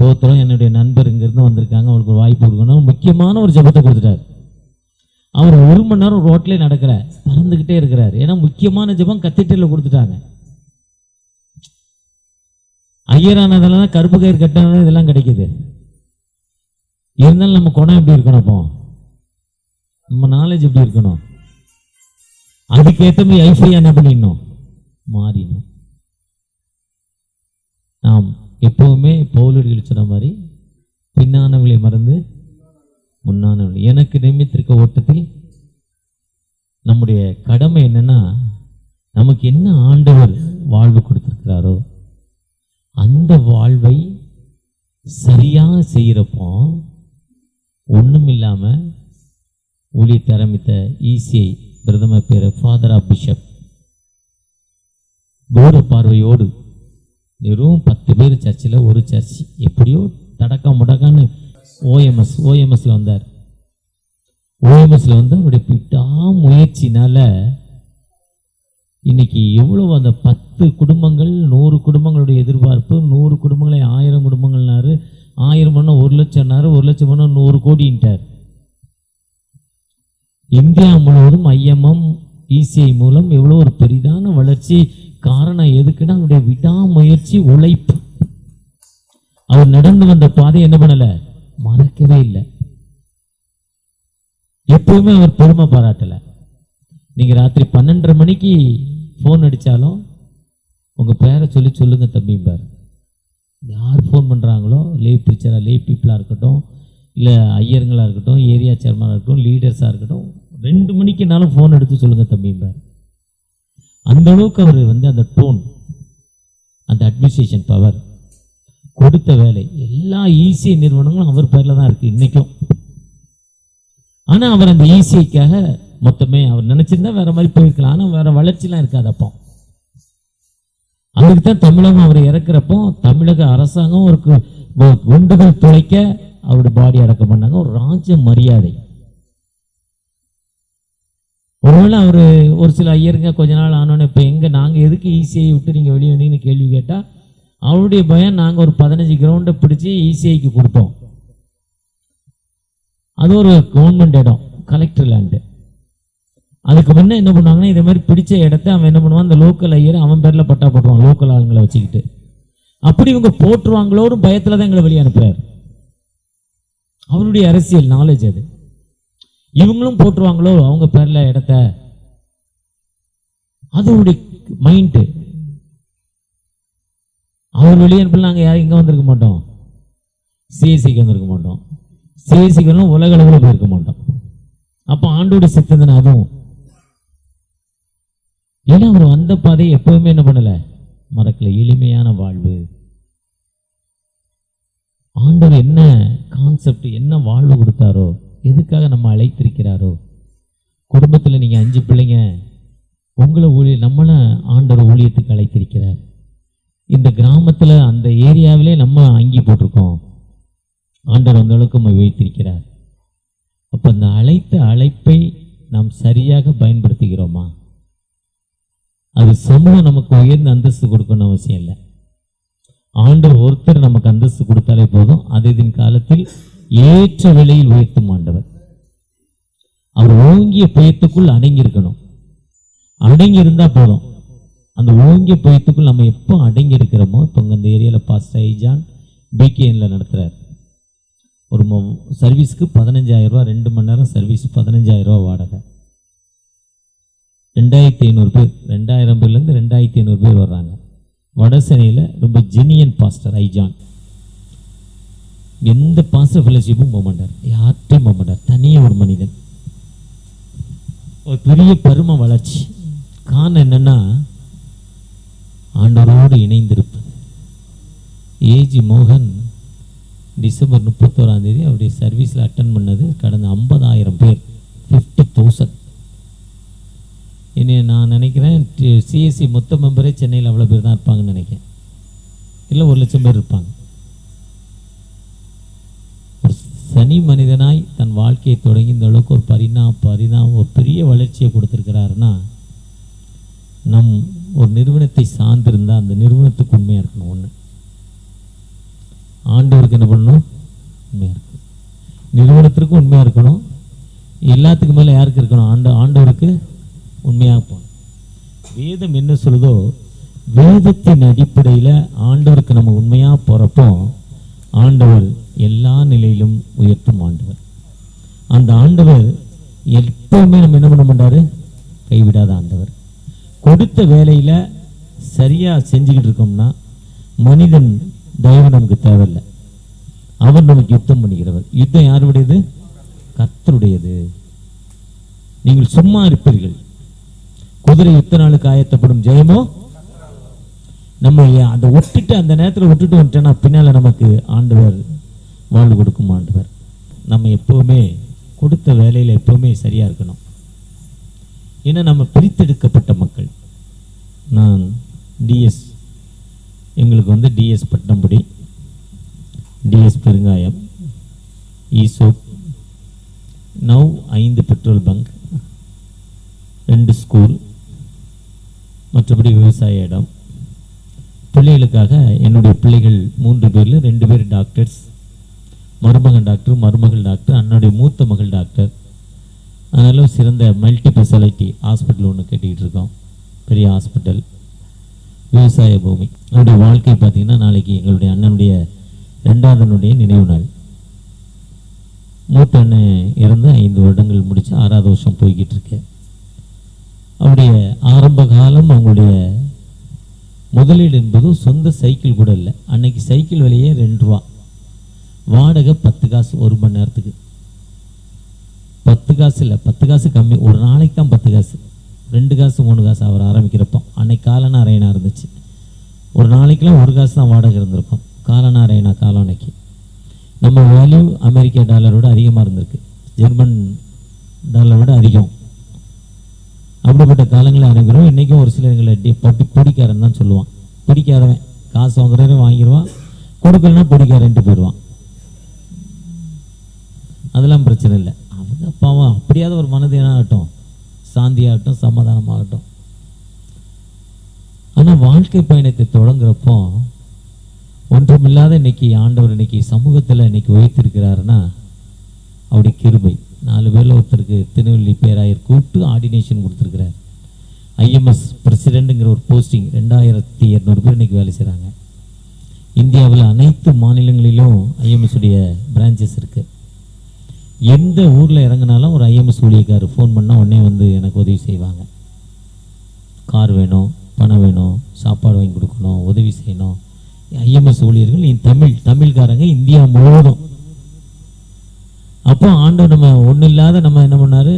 Speaker 1: தோத்திரம், என்னுடைய நண்பர் இங்கேருந்து வந்திருக்காங்க, அவங்களுக்கு ஒரு வாய்ப்பு கொடுக்கணும். முக்கியமான ஒரு ஜெபத்தை கொடுத்துட்டார். அவர் 1 மணி நேரம் ரோட்லேயே நடக்கிற பறந்துக்கிட்டே இருக்கிறார். ஏன்னா முக்கியமான ஜெபம் கத்தீட்ரலில் கொடுத்துட்டாங்க. ஐயரானதெல்லாம் கருப்பு கயிறு கட்டினது இதெல்லாம் கிடைக்குது. இருந்தாலும் நம்ம குணம் எப்படி இருக்கணும்? அப்போ நம்ம நாலேஜ் எப்படி இருக்கணும்? அதுக்கேற்ற மாதிரி ஐஃபை என்ன பண்ணிடணும்? மாறிடணும். நாம் எப்பவுமே பவுலடிகள் சொன்ன மாதிரி பின்னானவளை மறந்து முன்னானவளை. எனக்கு நியமித்திருக்க ஓட்டத்தில் நம்முடைய கடமை என்னன்னா, நமக்கு என்ன ஆண்டவர் வாழ்வு கொடுத்திருக்கிறாரோ அந்த வாழ்வை சரியா செய்யறப்போ ஒண்ணும் இல்லாம ஊழியத்தை ஆரம்பித்த ECI பிரதமர் பேர் ஃபாதர் ஆஃப் பிஷப் தூர பார்வையோடு வெறும் 10 பேர் சர்ச்சில் ஒரு சர்ச் எப்படியோ தடக்கா முடக்கான்னு ஓஎம்எஸ்ல வந்தார். ஓஎம்எஸ்ல வந்து அவருடைய முயற்சினால இன்னைக்கு எவ்வளவு அந்த 10 குடும்பங்கள் 100 குடும்பங்களுடைய எதிர்பார்ப்பு, 100 குடும்பங்களை 1000 குடும்பங்கள்னாரு, 1000 பண்ண 1 லட்சம்னாரு, 1 லட்சம் பண்ண 100 கோடின்ட்டார். இந்தியா முழுவதும் IMM ECI மூலம் எவ்வளோ ஒரு பெரிதான வளர்ச்சி. காரணம் எதுக்குன்னா அவருடைய விடாமுயற்சி, உழைப்பு. அவர் நடந்து வந்த பாதை என்ன பண்ணல, மறக்கவே இல்லை. எப்பவுமே அவர் பெருமை பாராட்டல. நீங்க ராத்திரி 12:30 மணிக்கு ஃபோன் அடிச்சாலும் உங்க பேரை சொல்லி சொல்லுங்க தம்பிம்பார். யார் ஃபோன் பண்றாங்களோ, லே பிரிச்சரா லே பீப்புளா இருக்கட்டும், இல்லை ஐயருங்களா இருக்கட்டும், ஏரியா சேர்மனாக இருக்கட்டும், லீடர்ஸாக இருக்கட்டும், 2 மணிக்குனாலும் ஃபோன் எடுத்து சொல்லுங்க தம்பிம்பார். அந்த அளவுக்கு அவர் வந்து அந்த டோன், அந்த அட்மினிஸ்ட்ரேஷன் பவர், கொடுத்த வேலை எல்லா ECI நிறுவனங்களும் அவர் பேரில் தான் இருக்கு இன்னைக்கும். ஆனால் அவர் அந்த ECIக்காக மொத்தமே அவர் நினைச்சிருந்தா வேற மாதிரி போயிருக்கலாம். ஆனால் வேற வளர்ச்சிலாம் இருக்காது. அப்போ அதுக்கு தான் தமிழகம் அவரை இறக்குறப்போ தமிழக அரசாங்கம் ஒரு குண்டுகள் துளைக்க அவருடைய பாடி அடக்கம் பண்ணாங்க. ஒரு ராஜ மரியாதை. ஒருவேளை அவர் ஒரு சில ஐயருங்க கொஞ்ச நாள் ஆனோன்னு இப்போ நாங்கள் எதுக்கு ECI விட்டு நீங்கள் வெளியே வந்தீங்கன்னு கேள்வி கேட்டால் அவருடைய பயம், நாங்கள் ஒரு 15 கிரவுண்டை பிடிச்சி ECIக்கு கொடுத்தோம். அது ஒரு கவர்மெண்ட் இடம், கலெக்டர் லேண்டு. அதுக்கு முன்னே என்ன பண்ணுவாங்கன்னா, இதே மாதிரி பிடிச்ச இடத்த அவன் என்ன பண்ணுவான், அந்த லோக்கல் ஐயர் அவன் பேரில் பட்டா போட்டுருவான், லோக்கல் ஆளுங்களை வச்சுக்கிட்டு. அப்படி இவங்க போட்டுருவாங்களோடு பயத்தில் தான் எங்களை வெளியே அனுப்புறாரு. அவருடைய அரசியல் நாலேஜ் அது. இவங்களும் போட்டுருவாங்களோ அவங்க பேர்ல இடத்த, அதோடைய மைண்டு. அவர் வெளியே அனுப்பல, நாங்கள் யாரும் இங்கே வந்திருக்க மாட்டோம், CSIக்கு வந்திருக்க மாட்டோம், CSIக்கு உலக அளவில் போயிருக்க மாட்டோம். அப்போ ஆண்டோட சித்தம் தானே அதுவும். ஏன்னா அவர் வந்த பாதையை எப்பவுமே என்ன பண்ணல, மறக்கல. எளிமையான வாழ்வு. ஆண்டவர் என்ன கான்செப்ட், என்ன வாழ்வு கொடுத்தாரோ, எதுக்காக நம்ம அழைத்திருக்கிறாரோ. குடும்பத்தில் நீங்கள் 5 பிள்ளைங்க, உங்களை நம்மளை ஆண்டவர் ஊழியத்துக்கு அழைத்திருக்கிறார். இந்த கிராமத்தில் அந்த ஏரியாவிலே நம்ம அங்கி போட்டிருக்கோம், ஆண்டவர் அந்த அளவுக்கு நம்ம வைத்திருக்கிறார். அப்போ அந்த அழைப்பை நாம் சரியாக பயன்படுத்துகிறோமா? அது சமூகம் நமக்கு உயர்ந்த அந்தஸ்து கொடுக்கணும் அவசியம் இல்லை. ஆண்டவர் ஒருத்தர் நமக்கு அந்தஸ்து கொடுத்தாலே போதும். அதன் காலத்தில் ஏற்ற விலையில் உயர்த்தும் ஆண்டவர். அவர் ஓங்கிய புயத்துக்குள் அடங்கி இருக்கணும். அடங்கி இருந்தா போதும். அந்த ஓங்கிய புயத்துக்குள் நம்ம எப்போ அடங்கி இருக்கிறோமோ, இப்போ இந்த ஏரியாவில் பாஸ்டர் ஐஜான் BKNல நடத்துறார். ஒரு சர்வீஸ்க்கு 15,000 ரூபா, 2 மணி நேரம் சர்வீஸ், 15,000 ரூபா வாடகை. 2500 பேர், 2000 பேர்லேருந்து 2500 பேர் வர்றாங்க. வடசென்னையில் ரொம்ப ஜெனியன் பாஸ்டர் ஐஜான். எந்த பாஸ்டர் ஃபெலோஷிப்பும் போக மாட்டார், யார்கிட்டையும் போக மாட்டார். தனியாக ஒரு மனிதன், ஒரு பெரிய பெருமை வளர்ச்சி. காரணம் என்னன்னா, ஆண்டவரோடு இணைந்திருப்பது. ஏஜி மோகன் டிசம்பர் 31ஆம் தேதி அவருடைய சர்வீஸில் அட்டன் பண்ணது கடந்த 50,000 பேர், 50,000. இனி நான் நினைக்கிறேன் CSI மொத்த மெம்பரே சென்னையில் அவ்வளோ பேர் தான் இருப்பாங்கன்னு நினைக்கிறேன். இல்லை 1,00,000 பேர் இருப்பாங்க. ஒரு தனி மனிதனாய் தன் வாழ்க்கையை தொடங்கி இந்த அளவுக்கு ஒரு ஒரு பெரிய வளர்ச்சியை கொடுத்துருக்கிறாருன்னா, ஒரு நிறுவனத்தை சார்ந்திருந்தால் அந்த நிறுவனத்துக்கு உண்மையாக இருக்கணும். ஒன்று, ஆண்டவருக்கு என்ன பண்ணணும்? உண்மையாக இருக்கணும். நிறுவனத்திற்கும் உண்மையாக இருக்கணும். எல்லாத்துக்கு மேலே யாருக்கு இருக்கணும்? ஆண்டவருக்கு உண்மையாக போகணும். வேதம் என்ன சொல்லுதோ வேதத்தின் அடிப்படையில் ஆண்டவருக்கு நம்ம உண்மையாக போகிறப்போ ஆண்டவர் எல்லா நிலையிலும் உயர்த்தும் ஆண்டவர். அந்த ஆண்டவர் எப்பவுமே நம்ம என்ன பண்ண மாட்டார்? கைவிடாத ஆண்டவர். கொடுத்த வேலையில் சரியாக செஞ்சுக்கிட்டு இருக்கோம்னா மனிதன் தயவு நமக்கு தேவையில்லை. அவர் நமக்கு யுத்தம் பண்ணிக்கிறவர். யுத்தம் யாருடையது? கர்த்தருடையது. நீங்கள் சும்மா இருப்பீர்கள். குதிரை யுத்த நாளுக்கு ஆயத்தப்படும், ஜெயமோ நம்ம அதை விட்டுட்டு அந்த நேரத்தில் விட்டுட்டு வந்துட்டோன்னா பின்னால் நமக்கு ஆண்டவர் வாழ்வு கொடுக்கும் ஆண்டவர். நம்ம எப்போவுமே கொடுத்த வேலையில் எப்போவுமே சரியாக இருக்கணும். ஏன்னா நம்ம பிரித்தெடுக்கப்பட்ட மக்கள். நான் டிஎஸ், எங்களுக்கு டிஎஸ் பட்டம்புடி, டிஎஸ் பெருங்காயம், ஈசோப், நவ் 5 பெட்ரோல் பங்க், 2 ஸ்கூல், மற்றபடி விவசாய இடம். பிள்ளைகளுக்காக என்னுடைய பிள்ளைகள் 3 பேரில் 2 பேர் டாக்டர்ஸ், மருமகன் டாக்டர், மருமகள் டாக்டர், அண்ணனுடைய மூத்த மகள் டாக்டர். அதனால சிறந்த மல்டி ஸ்பெஷாலிட்டி ஹாஸ்பிட்டல் ஒன்று கட்டிக்கிட்டு இருக்கோம், பெரிய ஹாஸ்பிட்டல். விவசாய பூமி. அவருடைய வாழ்க்கை பார்த்தீங்கன்னா நாளைக்கு எங்களுடைய அண்ணனுடைய 2வது அண்ணனுடைய நினைவு நாள். மூத்த அண்ணன் இறந்து 5 வருடங்கள் முடிச்சு 6வது வருஷம் போய்கிட்டு இருக்கு. அவருடைய ஆரம்ப காலம் அவங்களுடைய முதலீடு என்பது சொந்த சைக்கிள் கூட இல்லை. அன்னைக்கு சைக்கிள் விலையே 2 ரூபா, வாடகை 10 காசு ஒரு மணி நேரத்துக்கு. 10 காசு இல்லை, 10 காசு கம்மி. ஒரு நாளைக்கு தான் 10 காசு, 2 காசு 3 காசு அவர் ஆரம்பிக்கிறப்போ. அன்னைக்கு காலனா அரையனா இருந்துச்சு. ஒரு நாளைக்கெல்லாம் 1 காசு தான் வாடகை இருந்திருக்கும். காலனா அரையனா காலம் அன்னைக்கு. நம்ம வேல்யூ அமெரிக்க டாலரோட அதிகமாக இருந்திருக்கு, ஜெர்மன் டாலரை விட அதிகம். அப்படிப்பட்ட காலங்களை அனுப்புகிறோம். இன்றைக்கும் ஒரு சிலர் எங்களை பிடிக்காரன் தான் சொல்லுவான். பிடிக்காதவன் காசு வாங்குறவரே வாங்கிடுவான், கொடுக்கலன்னா பிடிக்காரன்ட்டு போயிடுவான். அதெல்லாம் பிரச்சனை இல்லை. அவங்க அப்பாவும் அப்படியாவது ஒரு மனதேனாகட்டும், சாந்தியாகட்டும், சமாதானமாகட்டும். ஆனால் வாழ்க்கை பயணத்தை தொடங்குறப்போ ஒன்றுமில்லாத இன்னைக்கு ஆண்டவர் இன்னைக்கு சமூகத்தில் இன்னைக்கு உயர்த்திருக்கிறாருன்னா அவருடைய கிருபை. 4 பேரில் ஒருத்தருக்கு திருநெல்வேலி பேராயர் கூப்பிட்டு ஆர்டினேஷன் கொடுத்துருக்கிறார். ஐஎம்எஸ் பிரசிடெண்ட்டுங்கிற ஒரு போஸ்டிங் 2200 பேர் இன்னைக்கு வேலை செய்கிறாங்க. இந்தியாவில் அனைத்து மாநிலங்களிலும் ஐஎம்எஸ் உடைய பிரான்ச்சஸ் இருக்குது. எந்த ஊரில் இறங்கினாலும் ஒரு ஐஎம்எஸ் ஊழியக்காரர் ஃபோன் பண்ணால் உடனே எனக்கு உதவி செய்வாங்க. கார் வேணும், பணம் வேணும், சாப்பாடு வாங்கி கொடுக்கணும், உதவி செய்யணும். ஐஎம்எஸ் ஊழியர்கள் தமிழ்காரங்க இந்தியா முழுவதும். அப்போ ஆண்டவர் நம்ம ஒன்றும் இல்லாத நம்ம என்ன பண்ணார்,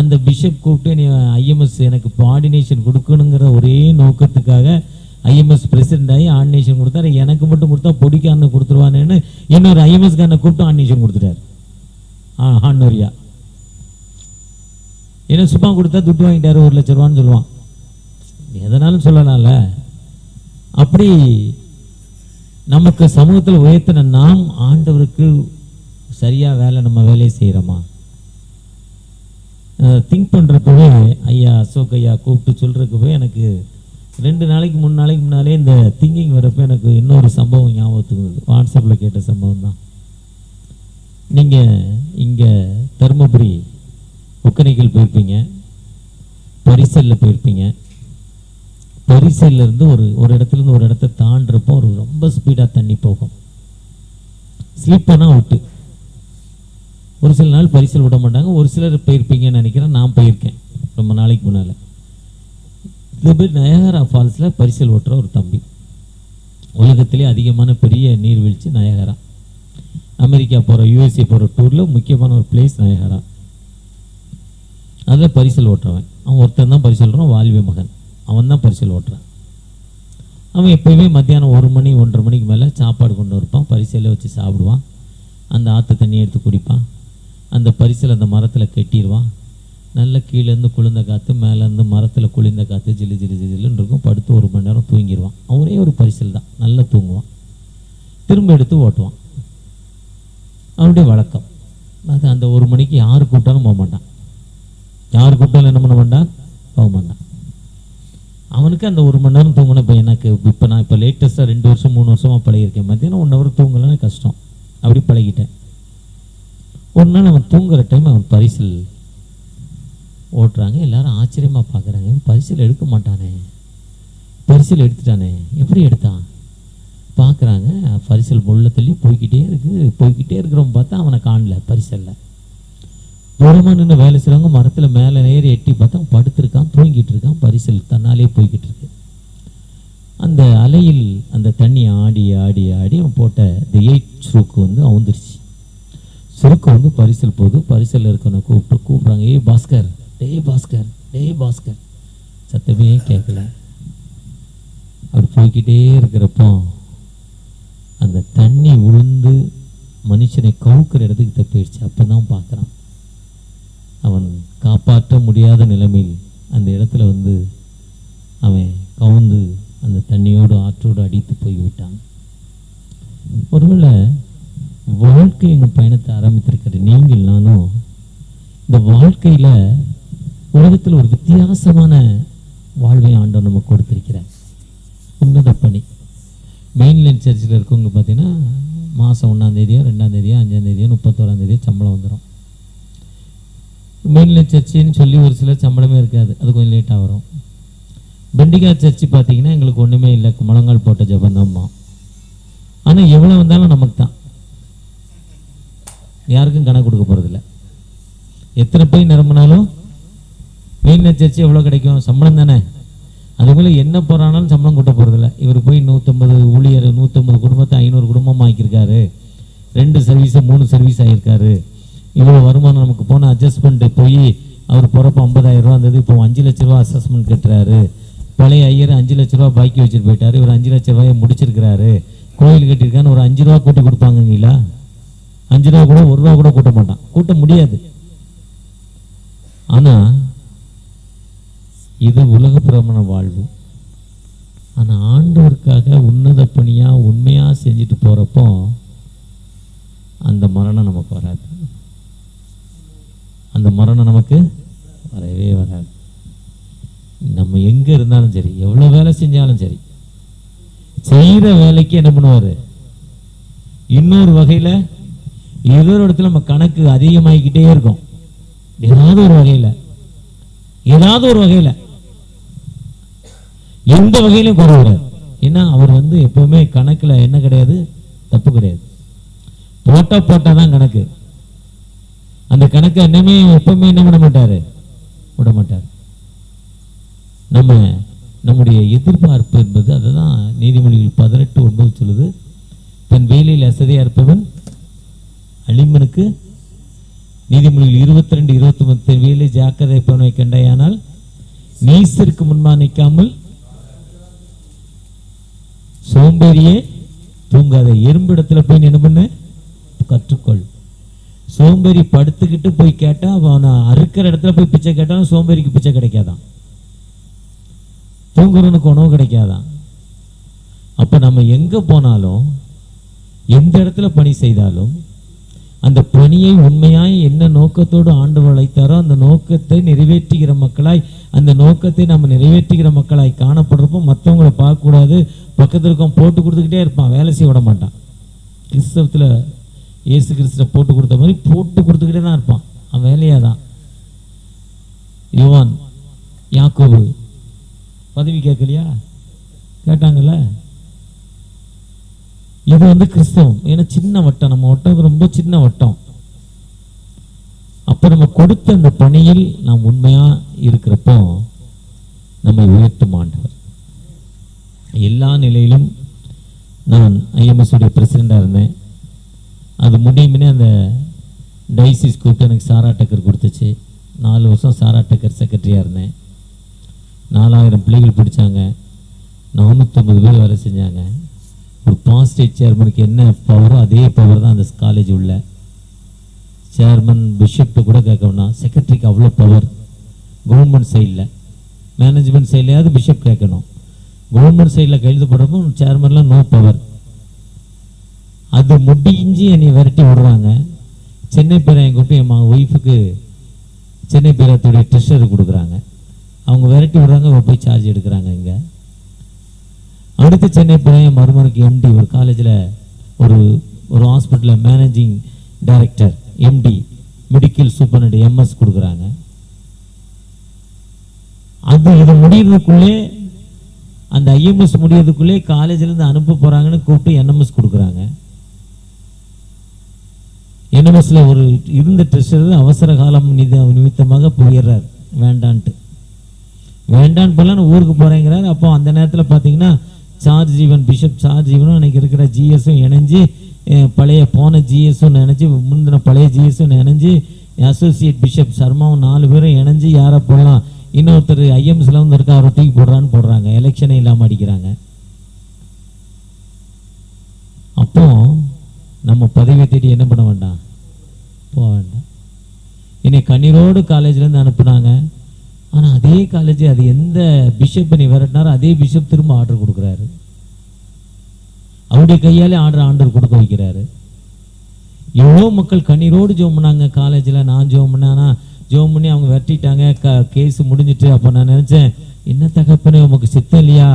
Speaker 1: அந்த பிஷப் கூப்பிட்டு நீ ஐஎம்எஸ் எனக்கு இப்போ ஆர்டினேஷன் கொடுக்கணுங்கிற ஒரே நோக்கத்துக்காக ஐஎம்எஸ் பிரசிடென்ட் ஆகி ஆர்டினேஷன் கொடுத்தாரு. எனக்கு மட்டும் கொடுத்தா பொடிக்காரனை கொடுத்துருவானேன்னு இன்னொரு ஐஎம்எஸ்காரனை கூப்பிட்டு ஆர்டினேஷன் கொடுத்துட்டார். ஹானோரியா ஏன்னா சும்மா கொடுத்தா துட்டு வாங்கிட்டாரு 1 லட்ச ரூபான்னு சொல்லுவான். எதனாலும் சொல்லலாம்ல. அப்படி நமக்கு சமூகத்தில் உயர்த்தின நாம் ஆண்டவருக்கு சரியா நம்ம வேலையை செய்கிறோமா? திங்க் பண்ணுறப்பவே ஐயா அசோக் ஐயா கூப்பிட்டு சொல்கிறப்பவே எனக்கு 2 நாளைக்கு 3 நாளைக்கு முன்னாலே இந்த திங்கிங் வரப்போ எனக்கு இன்னொரு சம்பவம் ஞாபகத்துக்கு வருது. வாட்ஸ்அப்பில் கேட்ட சம்பவம் தான். நீங்கள் இங்கே தருமபுரி ஒக்கனைக்கல் போயிருப்பீங்க, பரிசலில் போயிருப்பீங்க. பரிசல்லேருந்து ஒரு இடத்துலேருந்து ஒரு இடத்த தாண்டுறப்போ ரொம்ப ஸ்பீடாக தண்ணி போகும். ஸ்லீப் பண்ணால் அவுட்டு. ஒரு சில நாள் பரிசல் விட மாட்டாங்க. ஒரு சிலர் போயிருப்பீங்கன்னு நினைக்கிறேன். நான் போயிருக்கேன் ரொம்ப நாளைக்கு முன்னால். இது பேர் நயகரா ஃபால்ஸில் பரிசல் ஓட்டுற ஒரு தம்பி. உலகத்திலே அதிகமான பெரிய நீர்வீழ்ச்சி நயகரா. அமெரிக்கா போகிற யூஎஸ்ஏ போகிற டூரில் முக்கியமான ஒரு பிளேஸ் நயகரா. அதில் பரிசல் ஓட்டுறவன் அவன் ஒருத்தன் தான் பரிசல் ஓட்டுறான், வால்வி மகன். அவன் தான் பரிசல் ஓட்டுறான். அவன் எப்போயுமே மத்தியானம் 1 மணி 1:30 மணிக்கு மேலே சாப்பாடு கொண்டு வருப்பான். பரிசலை வச்சு சாப்பிடுவான். அந்த ஆற்று தண்ணி எடுத்து குடிப்பான். அந்த பரிசல் அந்த மரத்தில் கட்டிடுவான். நல்ல கீழேருந்து குளிர்ந்த காற்று, மேலேருந்து மரத்தில் குளிர்ந்த காற்று ஜில்லு ஜில்லு ஜில்லுன்னு இருக்கும். படுத்து 1 மணி நேரம் தூங்கிடுவான். அவரே ஒரு பரிசல் தான், நல்லா தூங்குவான். திரும்ப எடுத்து ஓட்டுவான். அவனுடைய வழக்கம் அது. அந்த 1 மணிக்கு யார் கூப்பிட்டாலும் போக மாட்டான். யார் கூப்பிட்டாலும் என்ன பண்ண மாட்டான், போக மாட்டான். அவனுக்கு அந்த 1 மணி நேரம் தூங்கணும். இப்போ எனக்கு நான் இப்போ லேட்டஸ்ட்டாக 2 வருஷம் 3 வருஷமாக பழகிருக்கேன். மத்தியானம் 1 ஹவர் தூங்கலைன்னு கஷ்டம், அப்படி பழகிட்டேன். ஒரு நாள் அவன் தூங்குற டைம் அவன் பரிசல் ஓட்டுறாங்க. எல்லாரும் ஆச்சரியமாக பார்க்குறாங்க, பரிசல் எடுக்க மாட்டானே, பரிசல் எடுத்துட்டானே, எப்படி எடுத்தான் பார்க்குறாங்க. பரிசல் முள்ள தள்ளி போய்கிட்டே இருக்கிறவன் பார்த்தா அவனை காணல. பரிசலில் தூரமாக நின்று வேலை செய்கிறவங்க மரத்தில் மேலே நேரி எட்டி பார்த்தா படுத்திருக்கான், தூங்கிட்டு இருக்கான். பரிசல் தன்னாலே போய்கிட்டு இருக்கு. அந்த அலையில் அந்த தண்ணி ஆடி ஆடி ஆடி அவன் போட்ட இந்த 8 சுருக்கு அவுந்துருச்சு. சுருக்கு பரிசல் போகுது. பரிசல் இருக்கவனை கூப்பிட்றாங்க, ஏய் பாஸ்கர், டேய் பாஸ்கர். சத்தமே கேட்கல. அப்படி போய்கிட்டே இருக்கிறப்போ அந்த தண்ணி உளுந்து மனுஷனை கவுக்கிற இடத்துக்கு தப்பிடுச்சு. அப்போ தான் பார்க்குறான், அவன் காப்பாற்ற முடியாத நிலைமையில் அந்த இடத்துல அவன் கவுந்து அந்த தண்ணியோடு ஆற்றோடு அடித்து போய்விட்டான். ஒருவேளை வாழ்க்கை எங்கள் பயணத்தை ஆரம்பித்திருக்கிற நீங்கள் நானும் இந்த வாழ்க்கையில் உலகத்தில் ஒரு வித்தியாசமான வாழ்வை ஆண்டவர் நமக்கு கொடுத்திருக்கிறார். உன்னத பணி. மெயின்லைன் சர்ச்சில் இருக்கவங்க பார்த்தீங்கன்னா மாதம் 1ஆம் தேதியோ 2ஆம் தேதியோ 5ஆம் தேதியோ 31ஆம் தேதியோ சம்பளம் வந்துடும். மெயின்லைன் சர்ச்சின்னு சொல்லி ஒரு சிலர் சம்பளமே இருக்காது, அது கொஞ்சம் லேட்டாக வரும். பெண்டிகா சர்ச்சு பார்த்தீங்கன்னா எங்களுக்கு ஒன்றுமே இல்லை, முழங்கால் போட்ட ஜபந்தாம்மா. ஆனால் எவ்வளோ வந்தாலும் நமக்கு தான், யாருக்கும் கணக்கு கொடுக்க போகிறதில்ல. எத்தனை போய் நிரம்பினாலும் மெயின்லைன் சர்ச்சு எவ்வளோ கிடைக்கும், சம்பளம் தானே. அதுபோல் என்ன போகிறானாலும் சம்பளம் கொட்ட போகிறதில்ல. இவர் போய் 150 ஊழியர் 150 குடும்பத்தை 500 குடும்பமாக ஆக்கியிருக்காரு, 2 சர்வீஸை 3 சர்வீஸ் ஆகியிருக்காரு. இவ்வளோ வருமானம் நமக்கு போன அட்ஜஸ்ட்மெண்ட்டு போய் அவர் போகிறப்ப 50,000 ரூபா இருந்தது, இப்போ 5 லட்ச ரூபா அசஸ்மெண்ட் கட்டுறாரு. பழைய ஐயர் 5 லட்ச ரூபா பாக்கி வச்சுட்டு போயிட்டாரு, இவர் 5 லட்ச ரூபாயை முடிச்சிருக்கிறாரு. கோயில் கட்டியிருக்கான்னு ஒரு 5 ரூபா கூட்டி கொடுப்பாங்கங்களா? 5 ரூபா கூட 1 ரூபா கூட கூட்ட மாட்டான், கூட்ட முடியாது. ஆனால் இது உலக பிரமண வாழ்வு. ஆனால் ஆண்டவருக்காக உன்னத பணியாக உண்மையாக செஞ்சுட்டு போகிறப்போ அந்த மரணம் நமக்கு வராது. அந்த மரணம் நமக்கு வரவே வராது. நம்ம எங்கே இருந்தாலும் சரி, எவ்வளோ வேலை செஞ்சாலும் சரி, செய்கிற வேலைக்கு என்ன பண்ணுவார், இன்னொரு வகையில் ஏதோ ஒரு இடத்துல நம்ம கணக்கு அதிகமாகிக்கிட்டே இருக்கும். ஏதாவது ஒரு வகையில் எந்த வகையிலும் குறைவார். ஏன்னா அவர் எப்பவுமே கணக்கில் என்ன கிடையாது, தப்பு கிடையாது. போட்டா தான் கணக்கு. அந்த கணக்கு என்னமே எப்பவுமே என்ன பண்ண மாட்டார், விட மாட்டார். நம்முடைய எதிர்பார்ப்பு என்பது அதுதான். நீதிமொழிகள் 18:9 சொல்லுது, தன் வேலையில் அசதியாக இருப்பவன் அழிமனுக்கு. நீதிமொழிகள் 22:29 தன் வேலை ஜாக்கிரதை இருப்பவனை கண்டாயானால் நீசருக்கு முன்பாக நிற்காமல் சோம்பேறியே தூங்காத. எறும்பிடத்துல போய் என்ன பண்ண கற்றுக்கொள். சோம்பேறி படுத்துக்கிட்டு போய் கேட்டா, அவனை அறுக்கிற இடத்துல போய் பிச்சை கேட்டாலும் சோம்பேறிக்கு பிச்சை கிடைக்காதான், தூங்குறவனுக்கு உணவு கிடைக்காதான். அப்ப நம்ம எங்க போனாலும் எந்த இடத்துல பணி செய்தாலும் அந்த பணியை உண்மையாய் என்ன நோக்கத்தோடு ஆண்டவர் அழைத்தாரோ அந்த நோக்கத்தை நிறைவேற்றுகிற மக்களாய், அந்த நோக்கத்தை நம்ம நிறைவேற்றுகிற மக்களாய் காணப்படுறப்போ மற்றவங்களை பார்க்கக்கூடாது. பக்கத்தில் இருக்கவன் போட்டு கொடுத்துக்கிட்டே இருப்பான், வேலை செய்ய விட மாட்டான். கிறிஸ்தவத்தில் இயேசு கிறிஸ்துவ போட்டு கொடுத்த மாதிரி போட்டு கொடுத்துக்கிட்டே தான் இருப்பான், அவன் வேலையாக தான். யோவான் யாக்கோபு பதவி கேட்கலையா, கேட்டாங்கல்ல. இது கிறிஸ்தவம். ஏன்னா சின்ன வட்டம், நம்ம வட்டம் ரொம்ப சின்ன வட்டம். அப்போ நம்ம கொடுத்த அந்த பணியில் நாம் உண்மையா இருக்கிறப்போ நம்மை உயர்த்தும் ஆண்டவர். எல்லா நிலையிலும் நான் ஐஎம்எஸ் உடைய பிரசிடெண்டாக இருந்தேன். அது முடியுமே அந்த டைசிஸ் கூப்பிட்டு எனக்கு சாரா டக்கர் கொடுத்துச்சு. 4 வருஷம் சாரா டக்கர் செக்ரட்டரியாக இருந்தேன். 4000 பிள்ளைகள் பிடிச்சாங்க, 450 பேர் வேலை செஞ்சாங்க. ஒரு பாஸ்டேட் சேர்மனுக்கு என்ன பவரோ அதே பவர் தான் அந்த காலேஜ் உள்ள சேர்மன் பிஷப்ட்டு கூட கேட்க வேண்டாம், செக்ரட்டரிக்கு அவ்வளோ பவர். கவர்மெண்ட் சைடில், மேனேஜ்மெண்ட் சைட்லையாவது பிஷப் கேட்கணும், கவர்மெண்ட் சைடில் கையெழுத்து போடுறப்போ சேர்மன்லாம் நோ பவர். அது முடிஞ்சு என்னை விரட்டி விடுறாங்க. சென்னை பேரை கூப்பிட்டு என் ஒய்ஃபுக்கு சென்னை பேரத்துடைய ட்ரெஷர் கொடுக்குறாங்க. அவங்க விரட்டி விடுறாங்க, போய் சார்ஜ் எடுக்கிறாங்க. இங்கே அடுத்து சென்னை போய் என் மருமனுக்கு எம்டி, ஒரு காலேஜில் ஒரு ஹாஸ்பிட்டலில் managing director, MD, medical superintendent, MS கொடுக்குறாங்க. இது முடியறதுக்குள்ளே, அந்த ஐஎம்எஸ் முடியறதுக்குள்ளே காலேஜிலேருந்து அனுப்ப போகிறாங்கன்னு கூப்பிட்டு என்எம்எஸ் கொடுக்குறாங்க. என்எம்எஸ்ல ஒரு இருந்த ட்ரெஷரர் அவசர காலம் நிமித்தமாக போயிடுறார், வேண்டான்னு போல நான் ஊருக்கு போகிறேங்கிறார். அப்போ அந்த நேரத்தில் பார்த்தீங்கன்னா பிஷப் சார்ஜ் ஜீவனும் எனக்கு இருக்கிற ஜிஎஸும் இணைஞ்சு, பழைய போன ஜிஎஸும் நினைஞ்சு, முந்தின பழைய ஜிஎஸும் இணைஞ்சு, அசோசியேட் பிஷப் சர்மாவும் 4 பேரும் இணைஞ்சு யாரை போடலாம், இன்னொருத்தர் ஐஎம்எஸ்ல வந்து இருக்கா அவரை தூக்கி போடுறாங்க. எலெக்ஷனே இல்லாமல் அடிக்கிறாங்க. அப்போ நம்ம பதவியை தேடி என்ன பண்ண வேண்டாம், போக வேண்டாம். இன்னைக்கு கண்ணீரோடு காலேஜ்லேருந்து அனுப்புனாங்க. ஆனால் அதே காலேஜ், அது எந்த பிஷப் நீ விரட்டினாரோ அதே பிஷப் திரும்ப ஆர்டர் கொடுக்குறாரு. அவருடைய கையாலே ஆர்டர் கொடுக்க வைக்கிறாரு. எவ்வளோ மக்கள் கண்ணீரோடு ஜெபம் பண்ணாங்க காலேஜில். நான் ஜெபம் பண்ணேன்னா ஜெபம் பண்ணி அவங்க வெட்டிட்டாங்க, கேஸ் முடிஞ்சிட்டு. அப்போ நான் நினச்சேன், என்ன தகப்பனே உமக்கு சித்தம் இல்லையா,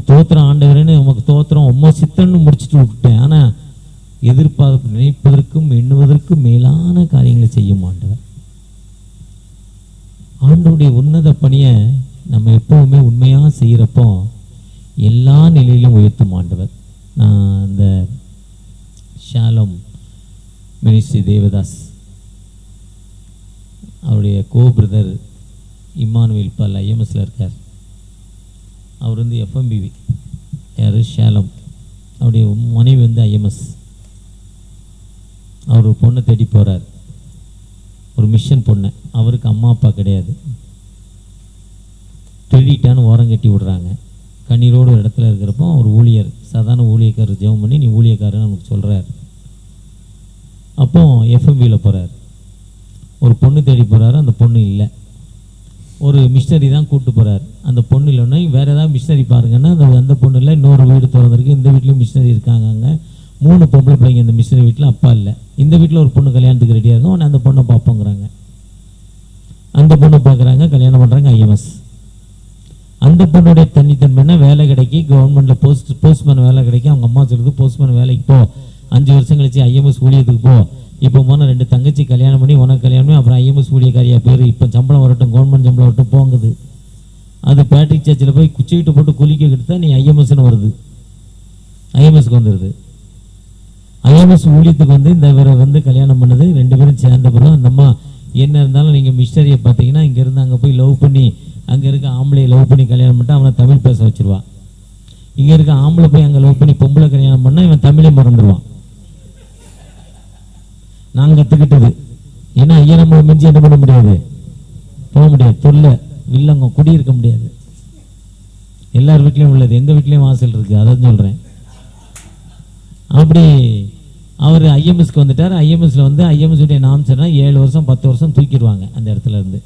Speaker 1: தோத்திரம் ஆண்டவரேன்னு உமக்கு தோத்திரம், உம்ம சித்தம்னு முடிச்சுட்டு விட்டுட்டேன். ஆனால் எதிர்பார்ப்பு நினைப்பதற்கும் எண்ணுவதற்கும் மேலான காரியங்களை செய்யும் ஆண்டவர். ஆண்டவருடைய உன்னத பணியை நம்ம எப்பவுமே உண்மையாக செய்கிறப்போ எல்லா நிலையிலும் உயர்த்தும் ஆண்டவர். நான் இந்த ஷாலம் மினிஸ்ட்ரி தேவதாஸ் அவருடைய பிரதர் இம்மானுவேல் பால் ஐஎம்எஸ்ல இருக்கார். அவர் வந்து எஃப்எம்பிவி, யார், ஷாலம். அவருடைய மனைவி வந்து ஐஎம்எஸ். அவர் ஒரு பொண்ணை தேடி போகிறார், ஒரு மிஷன் பொண்ணை. அவருக்கு அம்மா அப்பா கிடையாது. திருடிட்டான்னு ஓரம் கட்டி விடுறாங்க. கண்ணீரோடு ஒரு இடத்துல இருக்கிறப்போ ஒரு ஊழியர், சாதாரண ஊழியக்காரர் ஜெபம் பண்ணி, நீ ஊழியக்காரன்னு நமக்கு சொல்கிறார். அப்போ எஃப்எம்பியில் போகிறார், ஒரு பொண்ணு தேடி போகிறாரு. அந்த பொண்ணு இல்லை. ஒரு மிஷினரி தான் கூப்பிட்டு போகிறார். அந்த பொண்ணு இல்லைன்னா வேறு ஏதாவது மிஷினரி பாருங்கன்னா அந்த பொண்ணு இல்லை. இன்னொரு வீடு திறந்துருக்கு, இந்த வீட்லேயும் மிஷினரி இருக்காங்க. அங்கே 3 பொம்பளை பிள்ளைங்க. இந்த மிஷினரி வீட்டில் அப்பா இல்லை. இந்த வீட்டில் ஒரு பொண்ணு கல்யாணத்துக்கு ரெடியாக இருக்கும். உடனே அந்த பொண்ணை பார்ப்போங்கிறாங்க. அந்த பொண்ணை பார்க்குறாங்க, கல்யாணம் பண்ணுறாங்க, ஐஎம்எஸ். அந்த பொண்ணுடைய தனித்தன்மைன்னா வேலை கிடைக்கி, கவர்மெண்ட்டில் போஸ்ட்மேன் வேலை கிடைக்கும். அவங்க அம்மா சொல்லுது, போஸ்ட்மேன் வேலைக்கு போ, 5 வருஷம் கழிச்சு ஐஎம்எஸ் ஊழியத்துக்கு போ. இப்போ போனால் 2 தங்கச்சி கல்யாணம் பண்ணி உனக்கு கல்யாணம் பண்ணி அப்புறம் ஐஎம்எஸ் ஊழியக்காரியா பேர், இப்போ சம்பளம் வரட்டும், கவர்மெண்ட் சம்பளம் வரட்டும் போங்குது. அது பேட்ரிக் சர்ச்சில் போய் குச்சிக்கிட்டு போட்டு குளிக்க கிட்டா நீ ஐஎம்எஸ்ன்னு வருது, ஐஎம்எஸ்க்கு வந்துடுது. ஐஎம்எஸ் ஊழியத்துக்கு வந்து இந்த இவரை வந்து கல்யாணம் பண்ணது. 2 பேரும் சேர்ந்த பிறகு அந்த அம்மா என்ன இருந்தாலும் நீங்கள் மிஷினரியை பார்த்தீங்கன்னா இங்கேருந்து அங்கே போய் லவ் பண்ணி, அங்கே இருக்க ஆம்பளையை லவ் பண்ணி கல்யாணம் பண்ணிட்டு அவனை தமிழ் பேச வச்சுருவா. இங்கே இருக்க ஆம்பளை போய் அங்கே லவ் பண்ணி பொம்பளை கல்யாணம் பண்ணால் இவன் தமிழே மறந்துடுவான். நான் கற்றுக்கிட்டது. ஏன்னா ஐயா நம்ம மிஞ்சி என்ன பண்ண முடியாது, போக முடியாது. தொல்லை வில்லங்க குடியிருக்க முடியாது. எல்லார் வீட்லேயும் உள்ளது, எங்கள் வீட்லேயும் வாசல் இருக்குது, அதான் சொல்கிறேன். அப்படி அவர் ஐஎம்எஸ்க்கு வந்துட்டார். ஐஎம்எஸ்ல வந்து ஐஎம்எஸ் நாம் சொன்னால் 7 வருஷம் 10 வருஷம் தூக்கிடுவாங்க. அந்த இடத்துல இருந்து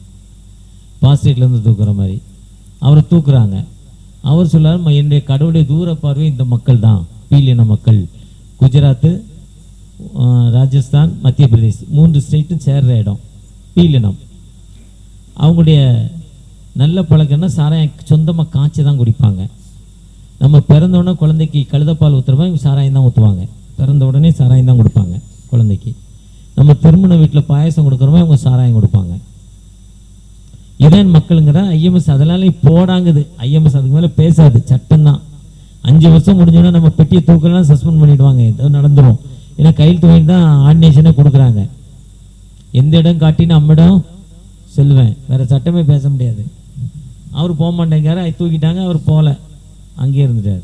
Speaker 1: பாஸ்டேட்லேருந்து தூக்குற மாதிரி அவரை தூக்குறாங்க. அவர் சொல்லார், என்னுடைய கடவுளுடைய தூர பார்வை இந்த மக்கள் தான், பீலியன மக்கள். குஜராத்து, ராஜஸ்தான், மத்திய பிரதேஷ் 3 ஸ்டேட்டும் சேர்ற இடம் பீலினம். அவங்களுடைய நல்ல பழக்கம்னா சாராயம் சொந்தமாக காய்ச்சி தான் குடிப்பாங்க. நம்ம பிறந்தவுடனே குழந்தைக்கு கழுதப்பால் ஊற்றுறப்ப இவங்க சாராயம் தான் ஊற்றுவாங்க. பிறந்த உடனே சாராயம் தான் கொடுப்பாங்க குழந்தைக்கு. நம்ம திருமண வீட்டில் பாயசம் கொடுக்குறோமோ இவங்க சாராயம் கொடுப்பாங்க. இதான் மக்களுங்கிற ஐஎம்எஸ். அதனால போடாங்குது. ஐஎம்எஸ் அதுக்கு மேலே பேசாது, சட்டம் தான். 5 வருஷம் முடிஞ்சோன்னா நம்ம பெட்டியை தூக்கலாம், சஸ்பெண்ட் பண்ணிடுவாங்க. ஏதோ நடந்துடும். ஏன்னா கையெழுத்து வாங்கி தான் ஆர்டினேஷனே கொடுக்குறாங்க. எந்த இடம் காட்டின்னு அம்மிடம் செல்வேன், வேற சட்டமே பேச முடியாது. அவர் போக மாட்டேங்காரு, தூக்கிட்டாங்க. அவர் போகல, அங்கேயே இருந்துட்டார்.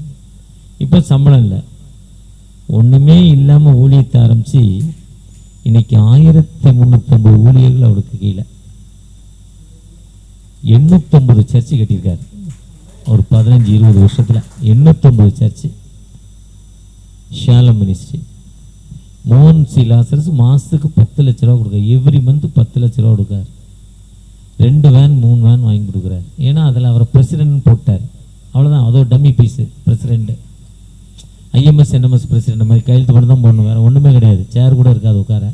Speaker 1: இப்போ சம்பளம் இல்லை, ஒன்றுமே இல்லாமல் ஊழியத்தை ஆரம்பித்து இன்னைக்கு 1350 ஊழியர்கள் அவருக்கு கீழே 850 சர்ச்சு கட்டியிருக்காரு. ஒரு 15-20 வருஷத்தில் 850 சர்ச்சு. ஷாலம் மினிஸ்ட்ரி. மோகன் சி லாசரஸ் மாதத்துக்கு 10 லட்ச ரூபா கொடுக்காரு. எவ்ரி மந்த் 10 லட்ச ரூபா கொடுக்காரு. 2 வேன் 3 வேன் வாங்கி கொடுக்குறாரு. ஏன்னா அதில் அவரை பிரசிடென்ட் போட்டார். அவ்வளோதான், அதோ dummy piece president. IMS NMS president மாதிரி கையெழுத்து பண்ணி தான் போடணும், வேறு ஒன்றுமே கிடையாது. சேர் கூட இருக்காது உட்கார.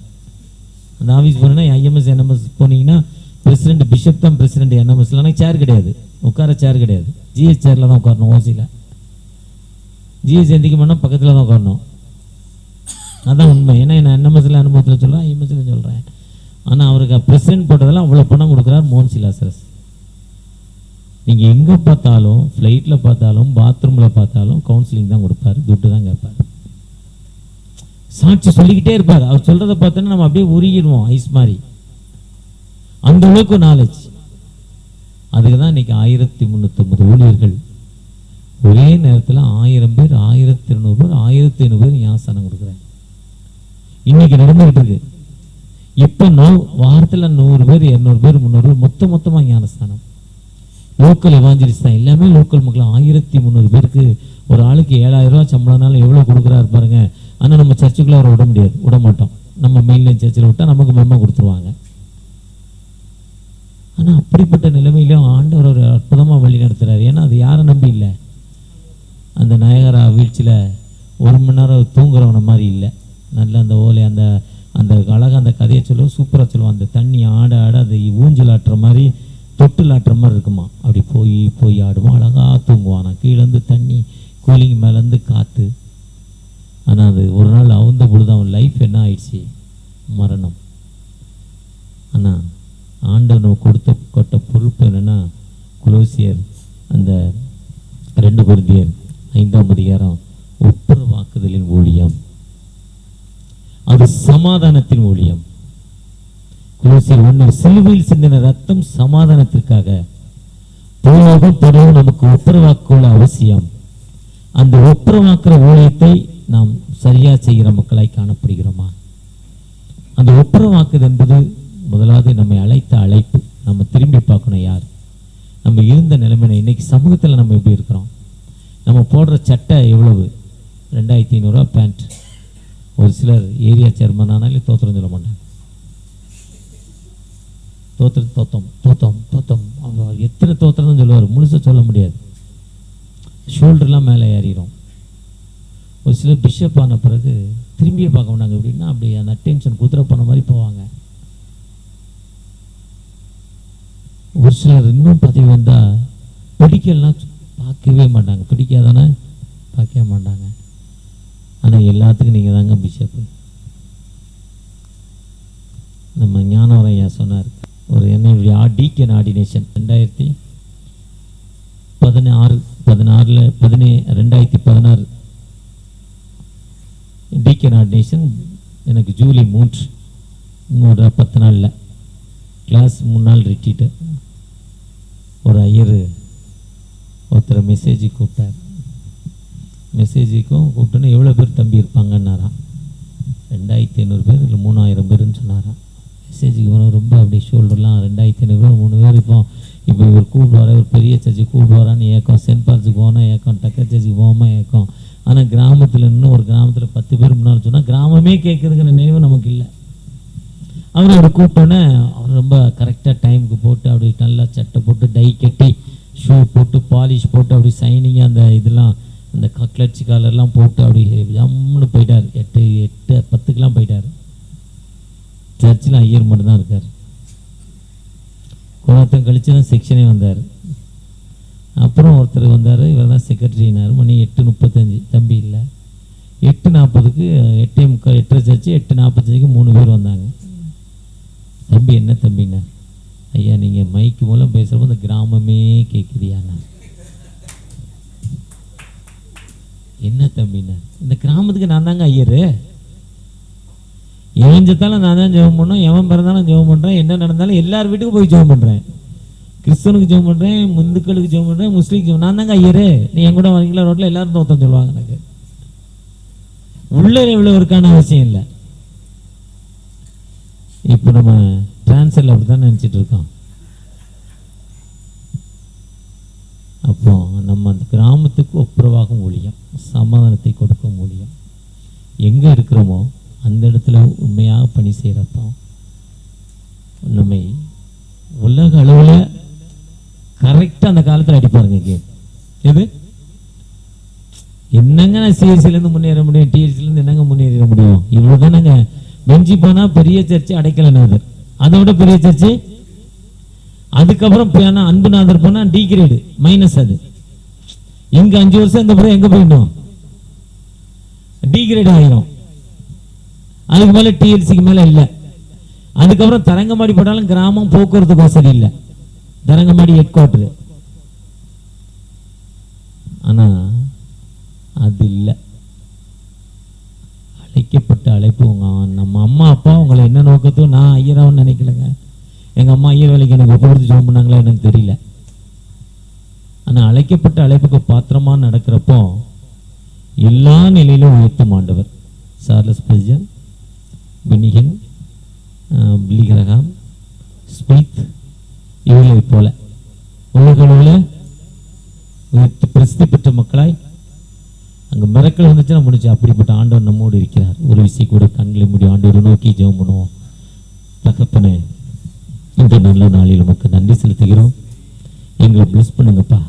Speaker 1: அந்த ஆஃபீஸ் போனீங்கன்னா ஐஎம்எஸ் என்எம்எஸ் போனீங்கன்னா பிரசிடென்ட் பிஷப் தான் பிரசிடென்ட் என்எம்எஸ்ல. சேர் கிடையாது, உட்கார சேர் கிடையாது. ஜிஎஸ் சேர்ல தான் உட்காரணும். ஓசியில் ஜிஎஸ் எந்திக்கணும்னா பக்கத்தில் தான் உட்காரணும். அதான் உண்மை. ஏன்னா என்ன என்எம்எஸ்ல அனுபவத்தில் சொல்கிறேன், ஐஎம்எஸ்ல சொல்கிறேன். ஆனால் அவருக்கு பிரசிடென்ட் போட்டதெல்லாம் அவ்வளோ பணம் கொடுக்குறார் மோகன் சிலாசரஸ். நீங்கள் எங்கே பார்த்தாலும், ஃப்ளைட்டில் பார்த்தாலும், பாத்ரூமில் பார்த்தாலும் கவுன்சிலிங் தான் கொடுப்பாரு, துட்டு தான் கேட்பார். சாட்சி சொல்லிக்கிட்டே இருப்பார். அவர் சொல்கிறத பார்த்தோன்னா நம்ம அப்படியே உருகிடுவோம் ஐஸ் மாதிரி. அந்த அளவுக்கு நாலேஜ். அதுக்கு தான் இன்னைக்கு 1350 ஊழியர்கள் ஒரே நேரத்தில் 1000 பேர், 1200 பேர், 1500 பேர் ஞானஸ்தானம் கொடுக்குறாங்க. இன்னைக்கு நடந்துகிட்டு இருக்கு. இப்போ வாரத்தில் 100 பேர், 200 பேர், 300 பேர் மொத்தமாக ஞானஸ்தானம். லோக்கல் எவாஞ்சலிஸ்ட் தான், எல்லாமே லோக்கல் மக்கள். 1300 பேருக்கு ஒரு ஆளுக்கு 7000 ரூபா சம்பளம்னாலும் எவ்வளோ கொடுக்குறாரு பாருங்க. ஆனால் நம்ம சர்ச்சுக்குள்ளே அவரை விட முடியாது, விட மாட்டோம். நம்ம மெயின்லைன் சர்ச்சில் விட்டால் நமக்கு மெம்மா கொடுத்துருவாங்க. ஆனால் அப்படிப்பட்ட நிலைமையிலும் ஆண்டவர் ஒரு அற்புதமாக வழி நடத்துகிறார். ஏன்னா அது யாரை நம்பி இல்லை. அந்த நயகரா வீழ்ச்சியில் 1 மணி நேரம் தூங்குறவன மாதிரி இல்லை. நல்ல அந்த ஓலை அந்த அந்த அழகாக அந்த கதையை சொல்லுவோம், சூப்பராக சொல்லுவோம். அந்த தண்ணி ஆட ஆட அது ஊஞ்சல் ஆட்டுற மாதிரி, தொட்டில் ஆட்டுற மாதிரி இருக்குமா. அப்படி போய் போய் ஆடுவோம், அழகாக தூங்குவான். கீழேருந்து தண்ணி, கூலிங் மேலேருந்து காற்று. ஆனால் அது ஒரு நாள் அவுந்த பொழுது அவன் லைஃப் என்ன ஆயிடுச்சு, மரணம். ஆனால் ஆண்டவன் கொட்ட பொறுப்பு என்னென்னா, கொலோசியர் அந்த 2 கொரிந்தியர் 5ஆம் அதிகாரம் ஒப்புரவாக்குதலின் ஊழியம், அது சமாதானத்தின் ஊழியம். கொலோசியர் 1 சிலுவையில் சிந்தின ரத்தம் சமாதானத்திற்காக. பூலோகம் தொடர்ந்து நமக்கு ஒப்புரவாக்குள்ள அவசியம். அந்த ஒப்புரவாக்குற ஊழியத்தை நாம் சரியா செய்கிற மக்களாய் காணப்படுகிறோமா? அந்த ஒப்புரவாக்குது என்பது முதலாவது நம்மை அழைத்த அழைப்பு. நம்ம திரும்பி பார்க்கணும், யார் நம்ம இருந்த நிலைமையில. இன்னைக்கு சமூகத்தில் நம்ம எப்படி இருக்கிறோம்? நம்ம போடுற சட்டை எவ்வளவு? 2500 ரூபா பேண்ட். ஒரு சிலர் ஏரியா சேர்மன் ஆனாலே தோத்திரம் சொல்ல மாட்டாங்க. தோத்தம் எத்தனை தோத்திரம் தான் சொல்லுவார், முழுசா சொல்ல முடியாது. ஷோல்டர்லாம் மேலே ஏறிடும். ஒரு சிலர் பிஷப் ஆன பிறகு திரும்பியே பார்க்க மாட்டாங்க. எப்படின்னா அப்படி அந்த அட்டென்ஷன் குதிரை போன மாதிரி போவாங்க. ஒரு சிலர் இன்னும் பதவி வந்தால் பிடிக்கலாம் பார்க்கவே மாட்டாங்க, பிடிக்காதானே பார்க்கவே மாட்டாங்க. ஆனால் எல்லாத்துக்கும் நீங்கள் தாங்க பிஷப்பு. நம்ம ஞானவரம் ஐயா சொன்னார், ஒரு என்னுடைய டீக்கன் ஆர்டினேஷன் 2016 டீக்கன் ஆர்டினேஷன் எனக்கு ஜூலை 3 10 நாளில் கிளாஸ் 3 நாள் ரிட்ரீட்டு. ஒரு ஐயர் ஒருத்தரை மெசேஜுக்கு கூப்பிட்டார். மெசேஜுக்கும் கூப்பிட்டோன்னு எவ்வளோ பேர் தம்பி இருப்பாங்கன்னாராம். 2500 பேர் இல்லை 3000 பேருன்னு சொன்னாராம். மெசேஜுக்கு போனால் ரொம்ப அப்படி ஷோல்டர்லாம் 2500 பேர் 3 பேர் இருப்போம். இப்போ இவர் கூப்பிடுவார், ஒரு பெரிய சர்ச்சுக்கு கூப்பிடுவாரான்னு ஏக்கம், சென்ட் பால்ஸுக்கு போனால் ஏக்கம், டக்கர் சர்ச்சுக்கு போகாமல் ஏக்கம். ஆனால் கிராமத்தில் இன்னும் ஒரு கிராமத்தில் 10 பேர் முன்னாடி சொன்னால் கிராமமே கேட்குறதுங்கிற நினைவு நமக்கு இல்லை. அவர் கூப்பிட்டோன்னே அவர் ரொம்ப கரெக்டாக டைமுக்கு போட்டு அப்படி நல்லா சட்டை போட்டு டை கட்டி ஷூ போட்டு பாலிஷ் போட்டு அப்படி சைனிங்காக அந்த இதெல்லாம் அந்த கிளட்சி காலர்லாம் போட்டு அப்படி ஜம்முன்னு போயிட்டார். 8:10 போயிட்டார். சர்ச்சில் ஐயர் மட்டும்தான் இருக்கார். குணத்தம் கழிச்சு தான் செக்ஷனே வந்தார். அப்புறம் ஒருத்தர் வந்தார், இவர் தான் செக்ரட்டரினார். மணி 8:35, தம்பி இல்லை. 8:40க்கு 8:30 சர்ச்சு, 8:45க்கு 3 பேர் வந்தாங்க. தம்பி என்ன தம்பிண்ணா? ஐயா நீங்கள் மைக்கு மூலம் பேசுகிறப்போ இந்த கிராமமே கேட்குதியாண்ணா. என்ன தம்பிண்ணா? இந்த கிராமத்துக்கு நான் தாங்க ஐயரு. எவன் செத்தாலும் நான் தான் ஜெபம் பண்ணோம், எவன் பிறந்தாலும் ஜெபம் பண்ணுறேன், என்ன நடந்தாலும் எல்லார் வீட்டுக்கும் போய் ஜெபம் பண்ணுறேன். கிறிஸ்தவனுக்கு ஜெபம் பண்ணுறேன், முந்துக்களுக்கு ஜெபம் பண்ணுறேன், முஸ்லீமுக்கு ஜெபம். நான் தாங்க ஐயரு. நீ என் கூட வரீங்களா ரோட்டில் எல்லாரும் தோத்தம் சொல்லுவாங்க. எனக்கு உள்ளே இவ்வளோ இருக்கான அவசியம் இல்லை. இப்போ நம்ம டிரான்ஸ்ஃபரில் அப்படி தான் நினச்சிட்டு இருக்கோம். அப்போ நம்ம அந்த கிராமத்துக்கு ஒப்புரவாகும் ஊழியம், சமாதானத்தை கொடுக்கும் ஊழியம், எங்கே இருக்கிறோமோ அந்த இடத்துல உண்மையாக பணி செய்கிறப்போ நம்மை உலக அளவில் கரெக்டாக அந்த காலத்தில் அடிப்பாருங்க. கேம் எது என்னங்க, நான் சிஎஸ்சிலேருந்து முன்னேற முடியும், டிஎஸ்சிலேருந்து என்னங்க முன்னேற முடியும்? இவ்வளோ தானங்க. மிஞ்சி போனால் பெரிய சர்ச்சு அடைக்கலநாதர், அதை விட பெரிய சர்ச்சு அதுக்கப்புறம் அன்புநாதர் போனா டி கிரேடு மைனஸ். அது இங்க 5 வருஷம் இந்த பிறகு எங்க போயிடும், டி கிரேட் ஆயிரும். அதுக்கு மேல டிஎல்சிக்கு மேல இல்ல. அதுக்கப்புறம் தரங்கம்பாடி போட்டாலும் கிராமம் போக்குவரத்துக்கு வசதி இல்லை, தரங்கம்பாடி ஹெட் குவார்டர். ஆனா அது இல்லை. அழைக்கப்பட்ட அழைப்பு. நம்ம அம்மா அப்பா உங்களை என்ன நோக்கத்தோ, நான் ஐயரான்னு நினைக்கலங்க. எங்க அம்மா ஐயர் வேலைக்கு எனக்கு ஒப்பு கொடுத்து ஜோம் பண்ணாங்களா எனக்கு தெரியல. ஆனா அழைக்கப்பட்ட அழைப்புக்கு பாத்திரமா நடக்கிறப்போ எல்லா நிலையிலும் உயர்த்தும் ஆண்டவர். Charles Spurgeon, Benny Hinn, Billy Graham, Smith இவர்களை போல உலகளவில் பிரசித்தி பெற்ற மக்களாய் அங்க மிரக்கல் வந்துச்சுன்னா முடிச்சு. அப்படிப்பட்ட ஆண்டவர் நம்மோடு இருக்கிறார். ஒரு விஷயம் கூட கண்களை மூடி ஆண்டவரை நோக்கி ஜெபம் பண்ணுவோம். தகப்பனே, இந்த நல்ல நாளில் நமக்கு நன்றி செலுத்துகிறோம். எங்களை பிளஸ் பண்ணுங்கப்பா.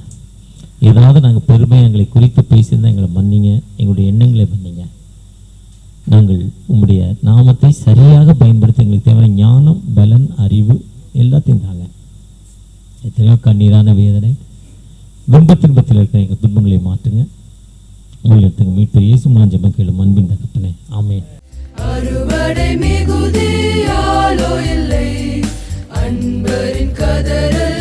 Speaker 1: ஏதாவது நாங்கள் பெருமை எங்களை குறித்து பேசியிருந்தால் எங்களை மன்னிங்க, எங்களுடைய எண்ணங்களை மன்னிங்க. நாங்கள் உங்களுடைய நாமத்தை சரியாக பயன்படுத்த எங்களுக்கு தேவையான ஞானம், பலன், அறிவு எல்லாத்தையும் தாங்க. எத்தனையோ கண்ணீரான வேதனை, துன்பத்தில் இருக்கிற எங்கள் துன்பங்களை மாற்றுங்க. உங்களிடத்துக்கு மீட்பு இயேசு மூலம் ஜெபம் கேளும் அன்பின் தகப்பனே, ஆமென்.
Speaker 2: அறுவடை மிகுதியாலோ இல்லை, அன்பரின் கதறல்